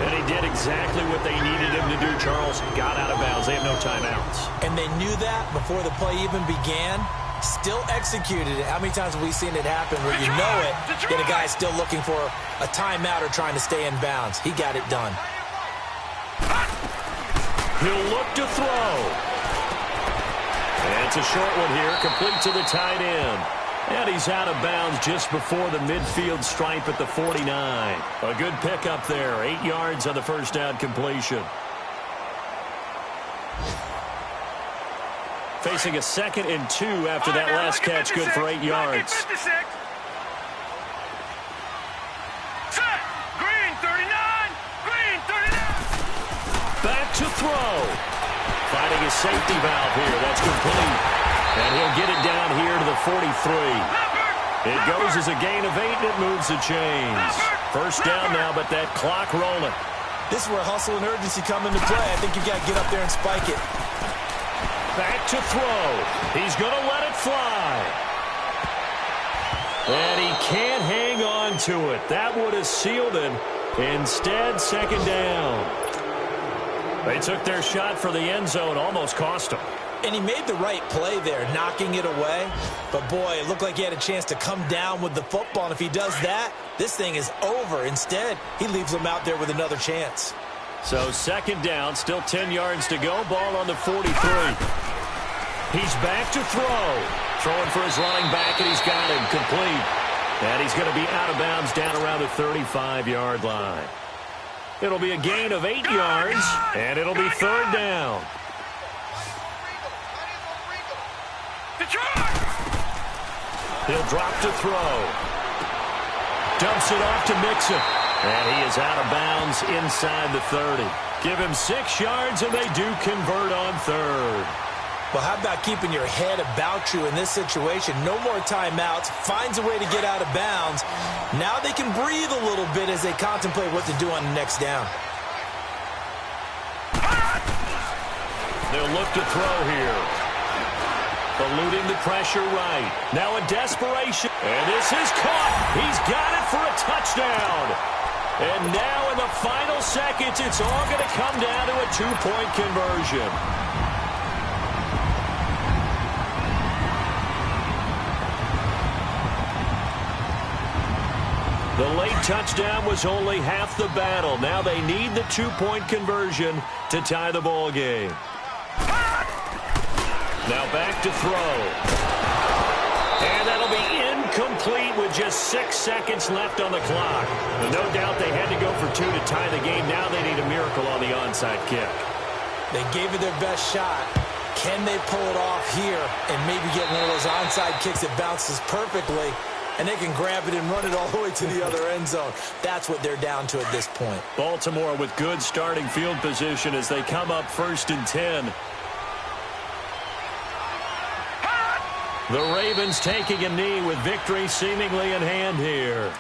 And he did exactly what they needed him to do, Charles. Got out of bounds. They have no timeouts. And they knew that before the play even began. Still executed it. How many times have we seen it happen where you know it, yet a guy's still looking for a timeout or trying to stay in bounds? He got it done. He'll look to throw. And it's a short one here, complete to the tight end. And he's out of bounds just before the midfield stripe at the 49. A good pickup there. 8 yards on the first down completion. Facing a 2nd and 2 after that last catch. Good for 8 yards. Back to throw. Finding a safety valve here. That's complete. And he'll get it down here to the 43. It goes as a gain of 8, and it moves the chains. First down now, but that clock rolling. This is where hustle and urgency come into play. I think you've got to get up there and spike it. Back to throw. He's going to let it fly. And he can't hang on to it. That would have sealed it. Instead, 2nd down. They took their shot for the end zone, almost cost them. And he made the right play there, knocking it away. But, boy, it looked like he had a chance to come down with the football. And if he does that, this thing is over. Instead, he leaves them out there with another chance. So 2nd down, still 10 yards to go. Ball on the 43. He's back to throw. Throwing for his running back, and he's got him complete. And he's going to be out of bounds down around the 35-yard line. It'll be a gain of 8 yards, and it'll be third down. He'll drop to throw. Dumps it off to Mixon. And he is out of bounds inside the 30. Give him 6 yards, and they do convert on third. Well, how about keeping your head about you in this situation? No more timeouts. Finds a way to get out of bounds. Now they can breathe a little bit as they contemplate what to do on the next down. They'll look to throw here. Eluding the pressure right. Now in desperation. And this is caught. He's got it for a touchdown. And now in the final seconds, it's all going to come down to a 2-point conversion. The late touchdown was only half the battle. Now they need the 2-point conversion to tie the ball game. Now back to throw. And that'll be incomplete with just 6 seconds left on the clock. And no doubt they had to go for 2 to tie the game. Now they need a miracle on the onside kick. They gave it their best shot. Can they pull it off here and maybe get one of those onside kicks that bounces perfectly, and they can grab it and run it all the way to the other end zone? That's what they're down to at this point. Baltimore with good starting field position as they come up 1st and 10. The Ravens taking a knee with victory seemingly in hand here.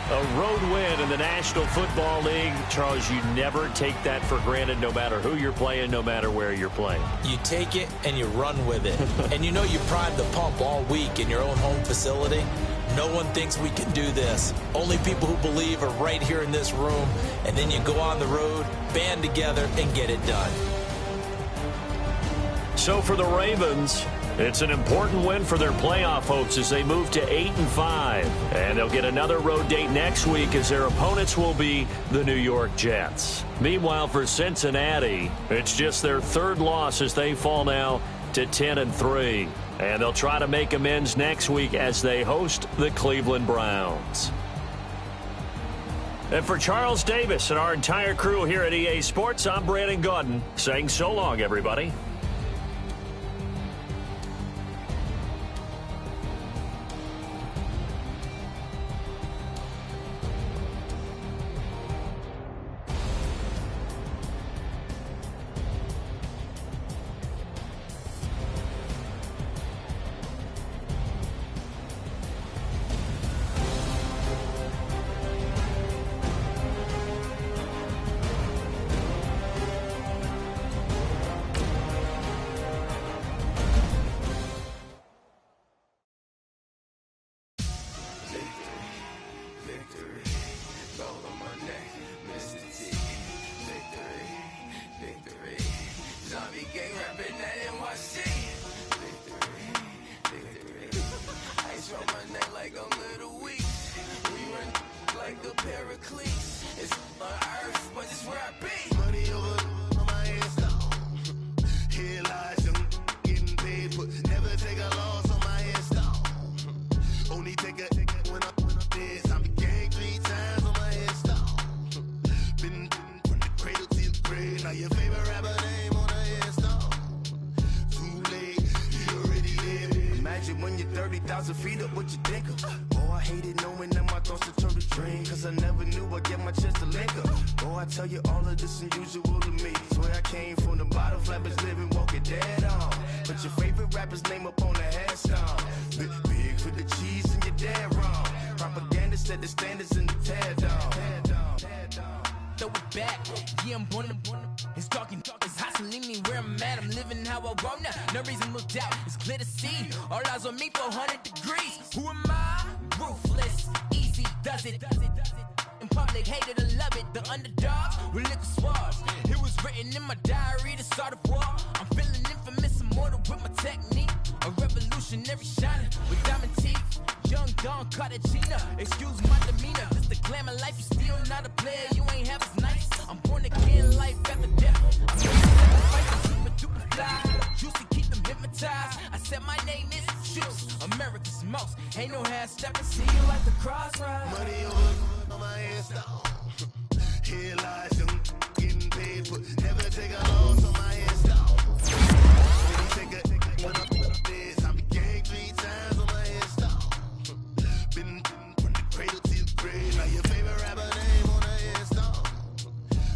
A road win in the National Football League. Charles, you never take that for granted no matter who you're playing, no matter where you're playing. You take it and you run with it. And you know you primed the pump all week in your own home facility. No one thinks we can do this. Only people who believe are right here in this room. And then you go on the road, band together, and get it done. So for the Ravens, it's an important win for their playoff hopes as they move to 8-5. And they'll get another road date next week as their opponents will be the New York Jets. Meanwhile, for Cincinnati, it's just their 3rd loss as they fall now to 10-3. And they'll try to make amends next week as they host the Cleveland Browns. And for Charles Davis and our entire crew here at EA Sports, I'm Brandon Gaudin saying so long, everybody. It was written in my diary to start a war. I'm feeling infamous. immortal with my technique. A revolutionary shining with diamond teeth. Young Don Cartagena, excuse my demeanor. This the glamour life, you still not a player, you ain't half as nice. I'm born again, life after death. I'm making sacrifices, super duper fly. Juicy, keep them hypnotized. I said my name is Juice, America's most. Ain't no half stepping, see you at the crossroads. Money over on my head stop. Here lies young, getting paid, but never take a loss on my head stop. Only take a one up this. I be gang 3 times on my head stop. Been from the cradle to the grave. Now your favorite rapper name on the head stop.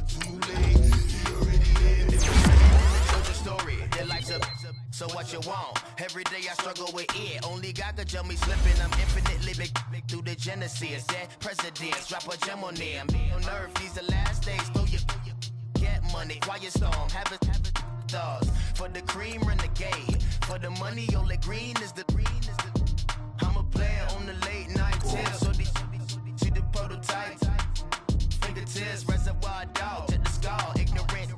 Too late, you already lived. Told your story, their life's up. So what you want? Every day I struggle with it. Only God could jump me slipping. I'm infinitely big through the genesis. Dead presidents, drop a gem on them. On earth, these the last days. Throw your get money, quiet storm. Have it stars. For the cream, renegade. For the money, only green is the. I'm a player on the late night tips. So these see the prototype. Fingertips, reservoir dog. Check the skull, ignorant.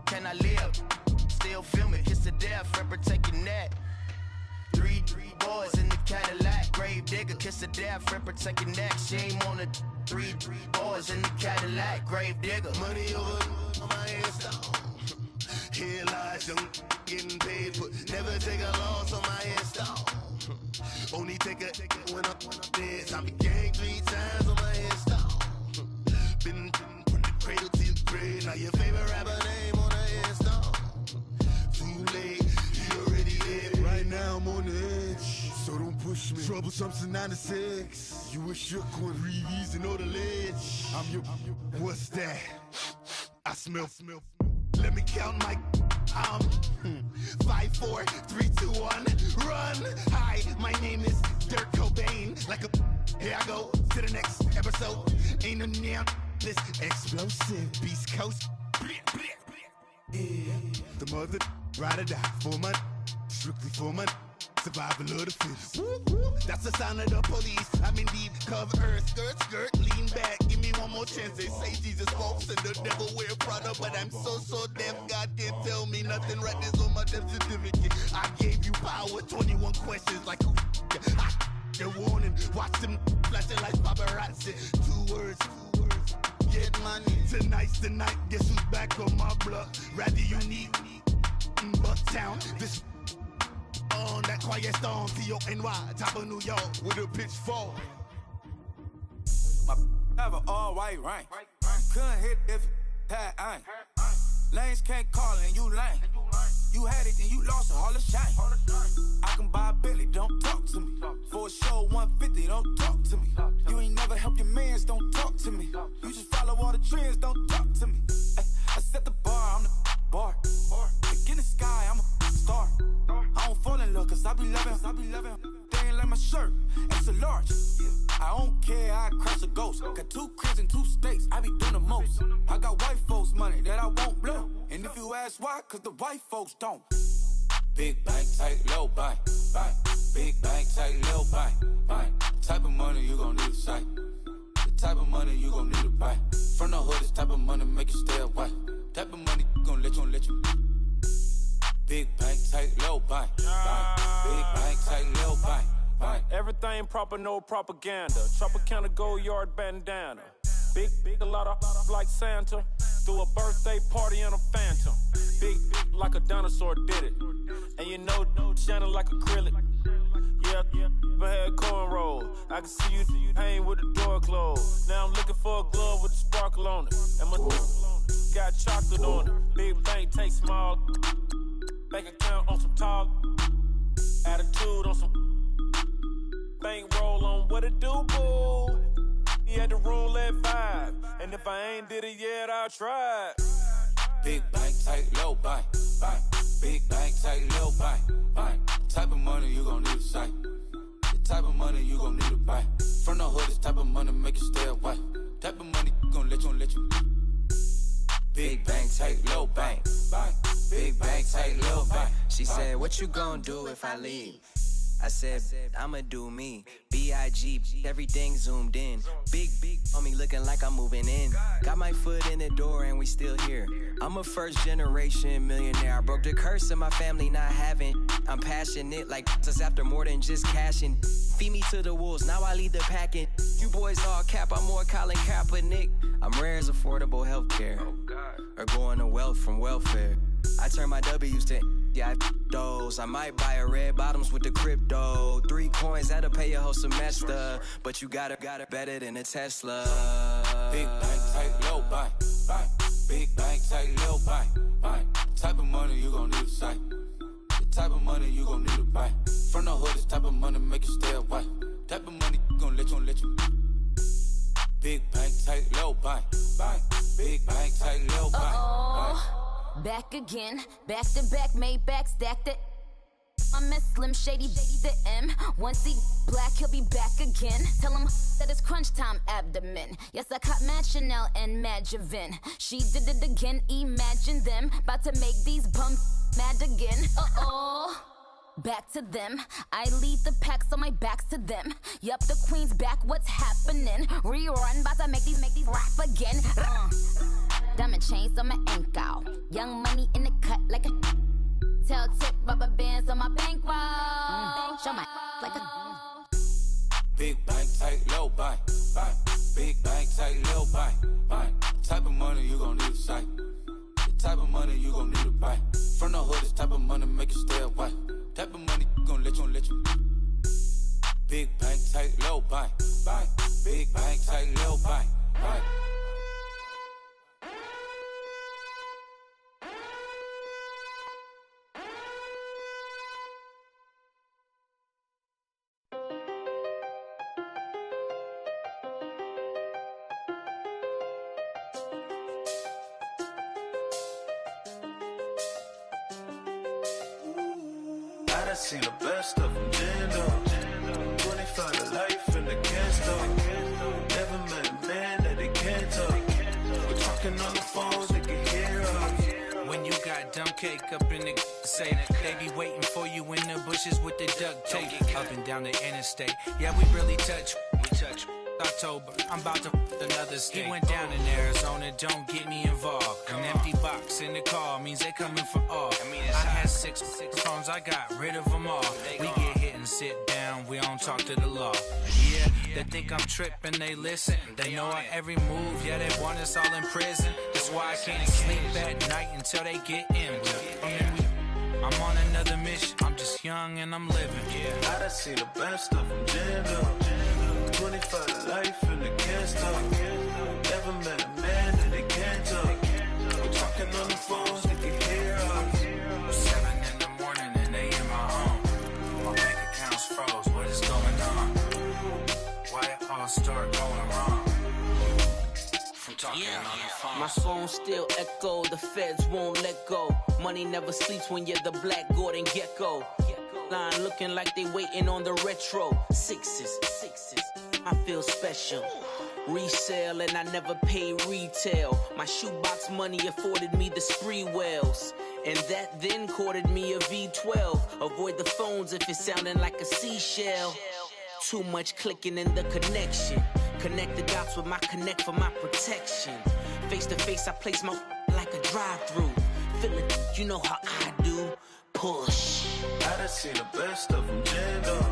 Can I live? Still film it, kiss to death, friend protect your neck. 3 boys in the Cadillac, grave digger, kiss to death, friend protect your neck. Shame on the 3 boys in the Cadillac, grave digger. Money over on my head stop. Here lies young, getting paid, but never take a loss on my head stop. Only take a when up this. I be gang 3 times on my head stop. Been from the cradle to the grave. Now your favorite rapper name on the head stop. Too late, you already lived. Right now I'm on the edge, so don't push me. Troublesome since 96. You a shook one, Reeves and all the ledge. I'm your, what's that? I smell. Let me count my. 5, 4, 3, 2, 1, run. Hi, my name is Dirk Cobain. Like a, here I go to the next episode. Ain't no neon, this explosive Beast Coast. Yeah. The mother ride or die for my, strictly for my. Survival of the fittest. That's the sound of the police. I'm indeed cover earth, skirt, lean back. Give me one more chance. They say Jesus walks and the devil wear Prada, but I'm so deaf. God can't tell me nothing. Right this on my death certificate. I gave you power. 21 questions like who? They're warning. Watch them flashing like paparazzi. 2 words. Get money. Tonight's the night. Guess who's back on my block? Rather you need Bucktown. This. On that quiet storm, T-O-N-Y, top of New York, with a pitchfork. My have an all-white rain. Couldn't hit if you had aim. Lanes can't call and you lame. You had it and you lost all the shine. I can buy a Billy, don't talk to me. For a show 150, don't talk to me. You ain't never help your mans, don't talk to me. You just follow all the trends, don't talk to me. I set the bar, I'm the bar. Look in the sky, I'm a star. I don't fall in love cause I be loving. They ain't like my shirt, it's a large. I don't care, I cross a ghost. Got 2 cribs in 2 states, I be doing the most. I got white folks money that I won't blow. And if you ask why, cause the white folks don't. Big bank, tight, low bank. Big bank, tight, low bank. Type of money you gon' need to sight. The type of money you gon' need to buy. From the hood, this type of money make you stay away. Type of money gon' let you. Big bank, tight, low bank. Big bank, tight, low bank. Everything proper, no propaganda. Tropicana gold yard bandana. Big, a lot of like Santa. Threw a birthday party in a phantom. Big like a dinosaur did it. And you know, shining like acrylic. Yeah, I had cornrow. I can see you hang with the door closed. Now I'm looking for a glove with a sparkle on it. And my got chocolate on it. Big bank, take small. Bank account on some tall. Attitude on some. Bank roll on what it do, boo. He had the roulette vibe. And if I ain't did it yet, I'll try. Big bank, tight, low bank. Big bank, tight, low bank. Type of money you gon' need to sight. The type of money you gon' need to buy. From the hood, this type of money make you stay away. Type of money gon' let you. Big bank, tight, low bank. Big bank, tight, low bank. She said, what you gon' do if I leave? I said, I'ma do me. B.I.G. Everything zoomed in. Big on me looking like I'm moving in. Got my foot in the door and we still here. I'm a first generation millionaire. I broke the curse of my family not having. I'm passionate like us after more than just cashing. Feed me to the wolves, now I lead the packing. You boys all cap, I'm more Colin Kaepernick. I'm rare as affordable healthcare. Or going to wealth from welfare. I turn my W's to those. I might buy a red bottoms with the crypto. 3 coins, that'll pay your whole semester. But you got it better than a Tesla. Big bank, tight, low buy. Big bank, tight, low buy. Type of money you gon' need to sight. The type of money you gon' need to buy. From the hood, this type of money make you stay away. Type of money gon' let you. Big bank, tight, low buy. Big bank, tight, low buy. Back again, back to back, made back, stacked it. I'm a Slim Shady, baby, the M. Once he black, he'll be back again. Tell him that it's crunch time abdomen. Yes, I caught Mad Chanel and Mad Javin. She did it again, imagine them. About to make these bums mad again. Back to them. I lead the pack, so my back's to them. Yup, the queen's back, what's happening? Rerun, about to make these rap again. Diamond chains on my ankle. Young money in the cut like a tail tip, rubber bands on my bankroll. Show my like a Big bank, tight, low buy. Big bank, tight, low buy. Type of money you gon' need to sight. The type of money you gon' need to buy. From the hood, this type of money make you stay away. Type of money gon' let you. Big bank, tight, low buy. Big bank, tight, low buy. I seen the best of them, Jando. 25 to life in the can't Never met a man that they can't talk. We're talking on the phones, they can hear us. When you got dumb cake up in the say that they be waiting for you in the bushes with the duct tape up and down the interstate. Yeah, we really touch. October, I'm about to another state. He went down in Arizona, don't get me involved. An empty box in the car means they coming for all. I had six phones, I got rid of them all. We get hit and sit down, we don't talk to the law. Yeah, they think I'm tripping, they listen. They know our every move, yeah, they want us all in prison. That's why I can't sleep at night until they get in. I'm on another mission, I'm just young and I'm living. Yeah, I done seen the best of them, Jando. 25 to life in the can't stop. Never met a man that they can't talk. We're talking on the phones, they can hear us. 7 in the morning and they in my home. My bank accounts froze, what is going on? Why it all start going wrong? From talking on the phone. My phone still echo, the feds won't let go. Money never sleeps when you're the black Gordon Gecko. Line looking like they waiting on the retro. Sixes, I feel special. Resale and I never pay retail. My shoebox money afforded me the spree wells. And that then courted me a V12. Avoid the phones if it's sounding like a seashell. Too much clicking in the connection. Connect the dots with my connect for my protection. Face to face I place my like a drive-through. Feel it, you know how I do. Push. I done seen the best of them, Jando.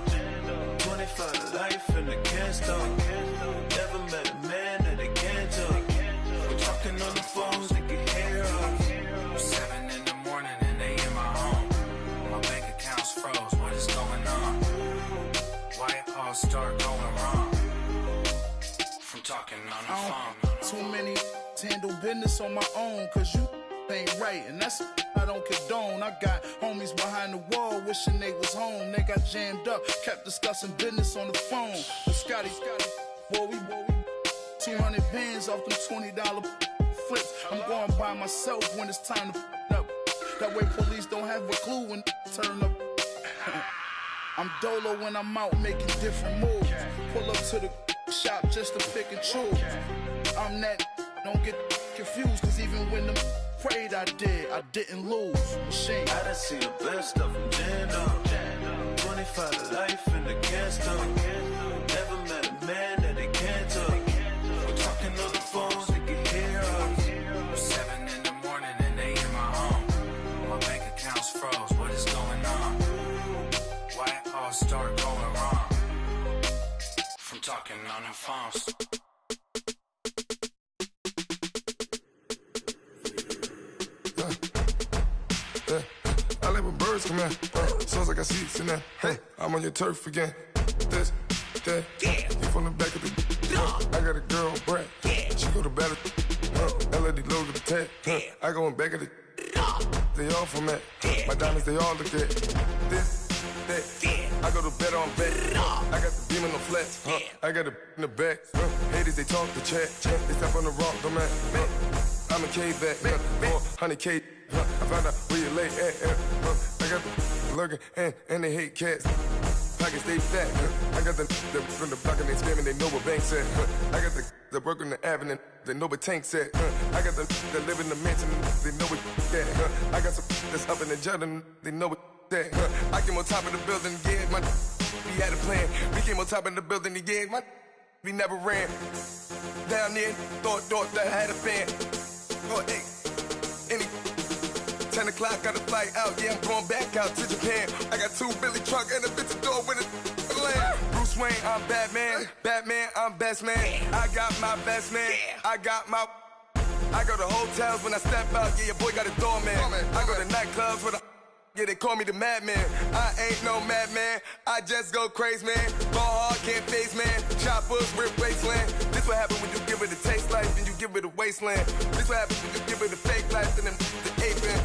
25 to life in the can't stop. Never met a man that they can't talk. We're talking on the phones, they can hear us. 7 in the morning and they in my home. My bank accounts froze, what is going on? Why it all start going wrong? From talking on the phone. Too many handle business on my own, cause you ain't right, and that's I don't condone. I got homies behind the wall wishing they was home. They got jammed up, kept discussing business on the phone. But Scotty, boy, we 200 bands off them $20 flips. I'm going by myself when it's time to up. That way police don't have a clue when turn up. I'm dolo when I'm out making different moves. Pull up to the shop just to pick and choose. I'm that, don't get confused, cause even when them prayed I didn't lose. Machine. I done seen the best of them, Jando. 25 to life in the gangster. Never met a man that they can't talk. We're talking on the phones, they can hear us. 7 in the morning and they in my home. My bank account's froze, what is going on? Why it all start going wrong? From talking on the phones. I like when birds come in. Sounds like I seats in there. Hey, I'm on your turf again. This, that, you from the back of the. I got a girl, Brad. She go to battle. LED logo the tag. I go in back of the. They all from that. My diamonds, they all look at. This, that. I go to bed on bed. I got the beam in the flats. I got it in the back. Haters, they talk the chat. They step on the rock, don't man. I'm a K-back. 400K. I found out where you lay at. I got the lurking and they hate cats. Pockets stay fat. I got the from the block and they screaming, they know what banks at. I got the work on the avenue, they know what tanks at. I got the live in the mansion, they know what that. I got some that's up in the Jordan, they know what that. I came on top of the building, yeah, my we had a plan. We came on top of the building, yeah, my we never ran. Down there, thought that I had a fan. Oh, hey, any 10 o'clock, got a flight out, yeah, I'm going back out to Japan. I got 2 Billy truck and a bitch door with a land. Bruce Wayne, I'm Batman. Batman, I'm best man. I got my best man. I go to hotels when I step out, yeah, your boy got a doorman. I go to nightclubs with a yeah, they call me the madman. I ain't no madman, I just go crazy, man. Ball hard, can't face, man. Choppers, rip wasteland. This what happen when you give it a taste life, then you give it a wasteland. This what happen when you give it a fake life, and then the ape in.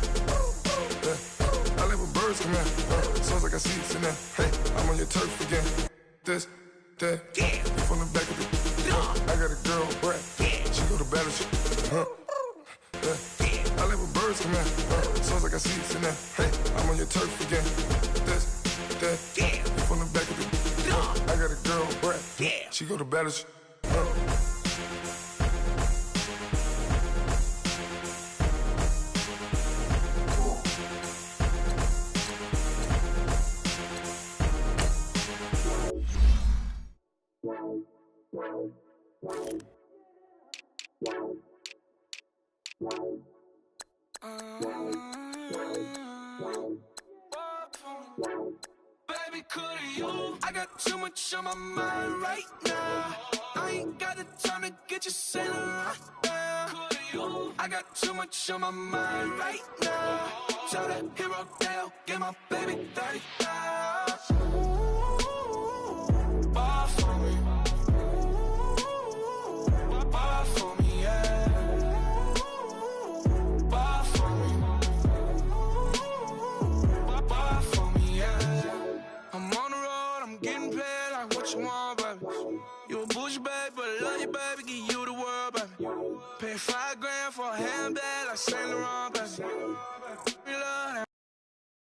I live with birds come in. Sounds like I seats in there. Hey, I'm on your turf again. This, that, you from the back of the. I got a girl, Brad. She go to battle. I live with birds come in. Sounds like I seats in there. Hey, I'm on your turf again. This, that, you from the back of the. I got a girl, Brad. She go to battle. Baby, could you? I got too much on my mind right now. I ain't got the time to get you sailing right now. Could you? I got too much on my mind right now. Tell that hero Dale, get my baby 30,000. Ball for me. Ball for me, yeah. Ball for me. Ball for me, yeah. I'm on the road, I'm getting paid like what you want, baby. You a bougie, baby, but I love you, baby, give you the world, baby. Pay $5 grand for a handbag like Saint Laurent, baby. We love that.